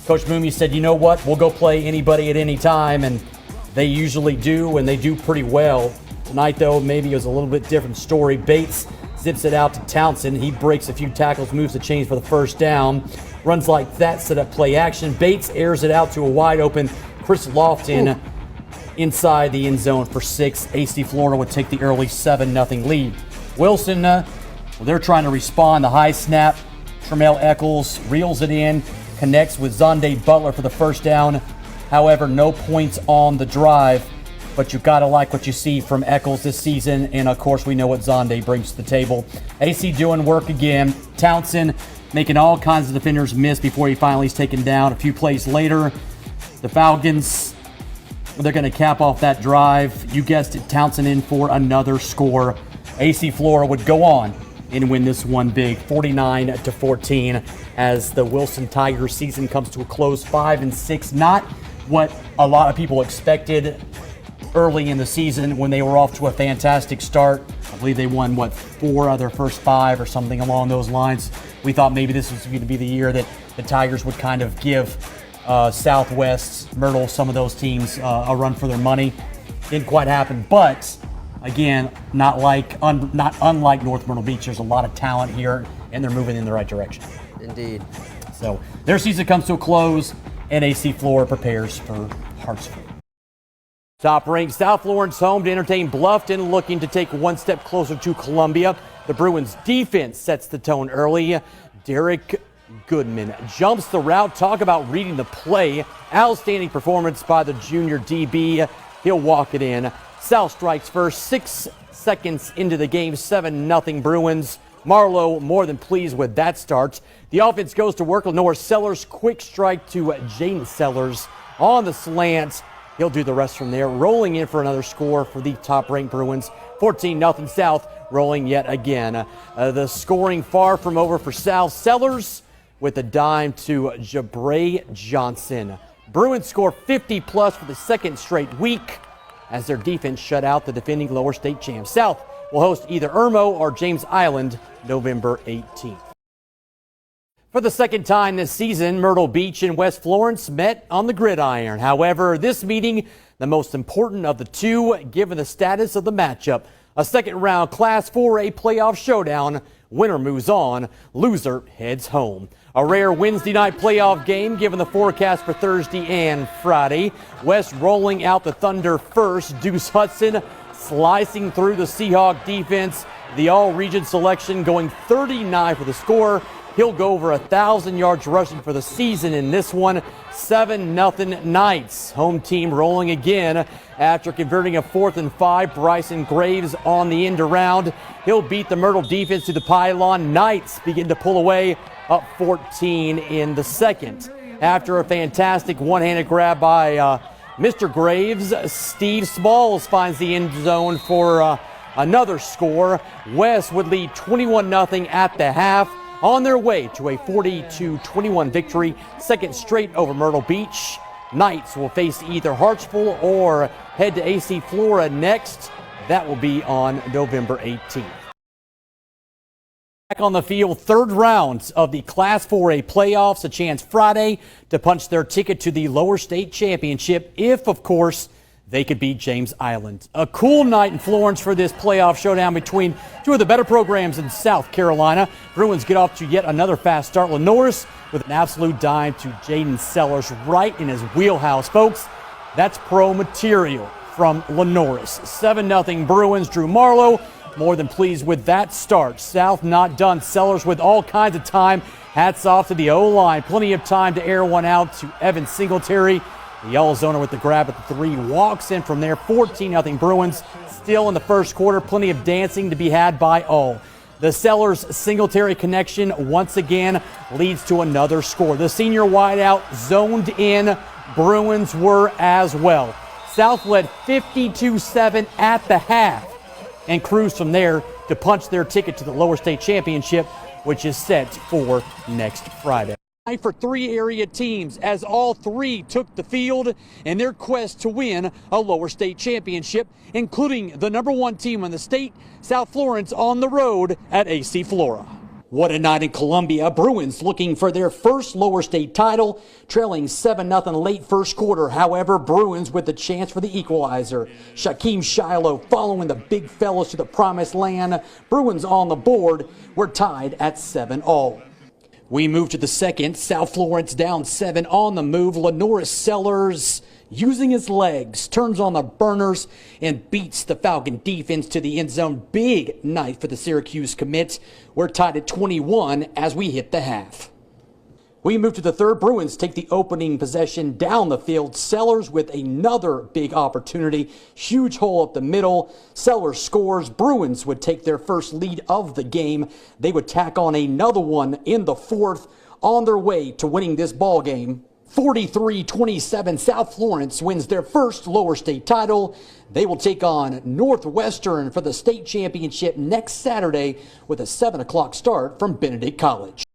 Coach Moomey said, you know what, we'll go play anybody at any time, and they usually do, and they do pretty well. Tonight, though, maybe it was a little bit different story. Bates zips it out to Townsend. He breaks a few tackles, moves the chains for the first down. Runs like that, set up play action. Bates airs it out to a wide open Chris Lofton inside the end zone for 6. AC Florida would take the early 7-0 lead. Wilson, they're trying to respond. The high snap. Tremel Eccles reels it in, connects with Zonde Butler for the first down. However, no points on the drive, but you got to like what you see from Eccles this season, and of course we know what Zonde brings to the table. AC doing work again. Townsend making all kinds of defenders miss before he finally is taken down. A few plays later, the Falcons, they're going to cap off that drive. You guessed it, Townsend in for another score. AC Flora would go on and win this one big, 49-14, as the Wilson Tigers season comes to a close, 5-6. Not what a lot of people expected early in the season when they were off to a fantastic start. I believe they won, 4 of their first 5 or something along those lines. We thought maybe this was going to be the year that the Tigers would kind of give Southwest, Myrtle, some of those teams a run for their money. Didn't quite happen, but again, not unlike North Myrtle Beach. There's a lot of talent here, and they're moving in the right direction. Indeed. So their season comes to a close, and AC Flora prepares for Hartsville. Top-ranked South Lawrence home to entertain Bluffton, looking to take one step closer to Columbia. The Bruins defense sets the tone early. Derek Goodman jumps the route. Talk about reading the play. Outstanding performance by the junior DB. He'll walk it in. South strikes first, 6 seconds into the game, 7-0 Bruins. Marlowe more than pleased with that start. The offense goes to work. Lenore Sellers, quick strike to Jaden Sellers on the slant. He'll do the rest from there. Rolling in for another score for the top-ranked Bruins. 14-0 South, rolling yet again. The scoring far from over for South. Sellers with a dime to Jabray Johnson. Bruins score 50-plus for the second straight week as their defense shut out the defending lower state champs. South will host either Irmo or James Island November 18th. For the second time this season, Myrtle Beach and West Florence met on the gridiron. However, this meeting, the most important of the two given the status of the matchup. A second round Class 4A playoff showdown. Winner moves on, loser heads home. A rare Wednesday night playoff game given the forecast for Thursday and Friday. West rolling out the Thunder first. Deuce Hudson slicing through the Seahawk defense. The all-region selection going 39 for the score. He'll go over 1,000 yards rushing for the season in this one. 7-0 Knights. Home team rolling again after converting a 4th and 5. Bryson Graves on the end around. He'll beat the Myrtle defense to the pylon. Knights begin to pull away, up 14 in the second. After a fantastic one-handed grab by Mr. Graves, Steve Smalls finds the end zone for another score. West would lead 21-0 at the half, on their way to a 40-21 victory, second straight over Myrtle Beach. Knights will face either Hartsville or head to AC Flora next. That will be on November 18th. Back on the field, third round of the Class 4A playoffs, a chance Friday to punch their ticket to the lower state championship if, of course, they could beat James Island. A cool night in Florence for this playoff showdown between two of the better programs in South Carolina. Bruins get off to yet another fast start. Lenoris with an absolute dime to Jaden Sellers right in his wheelhouse. Folks, that's pro material from Lenoris. 7-0 Bruins. Drew Marlowe more than pleased with that start. South not done. Sellers with all kinds of time. Hats off to the O-line. Plenty of time to air one out to Evan Singletary. The Yellow Zoner with the grab at the 3 walks in from there. 14-0 Bruins. Still in the first quarter. Plenty of dancing to be had by all. The Sellers Singletary connection once again leads to another score. The senior wideout zoned in. Bruins were as well. South led 52-7 at the half and cruised from there to punch their ticket to the lower state championship, which is set for next Friday. For 3 area teams as all 3 took the field in their quest to win a lower state championship, including the number 1 team in the state, South Florence, on the road at AC Flora. What a night in Columbia. Bruins looking for their first lower state title, trailing 7-0 late first quarter. However, Bruins with the chance for the equalizer. Shaquem Shiloh following the big fellas to the promised land. Bruins on the board. We're tied at 7-all. We move to the second. South Florence down 7 on the move. Lenoris Sellers using his legs, turns on the burners and beats the Falcon defense to the end zone. Big night for the Syracuse commit. We're tied at 21 as we hit the half. We move to the third. Bruins take the opening possession down the field. Sellers with another big opportunity. Huge hole up the middle. Sellers scores. Bruins would take their first lead of the game. They would tack on another one in the fourth on their way to winning this ball game. 43-27, South Florence wins their first lower state title. They will take on Northwestern for the state championship next Saturday with a 7 o'clock start from Benedict College.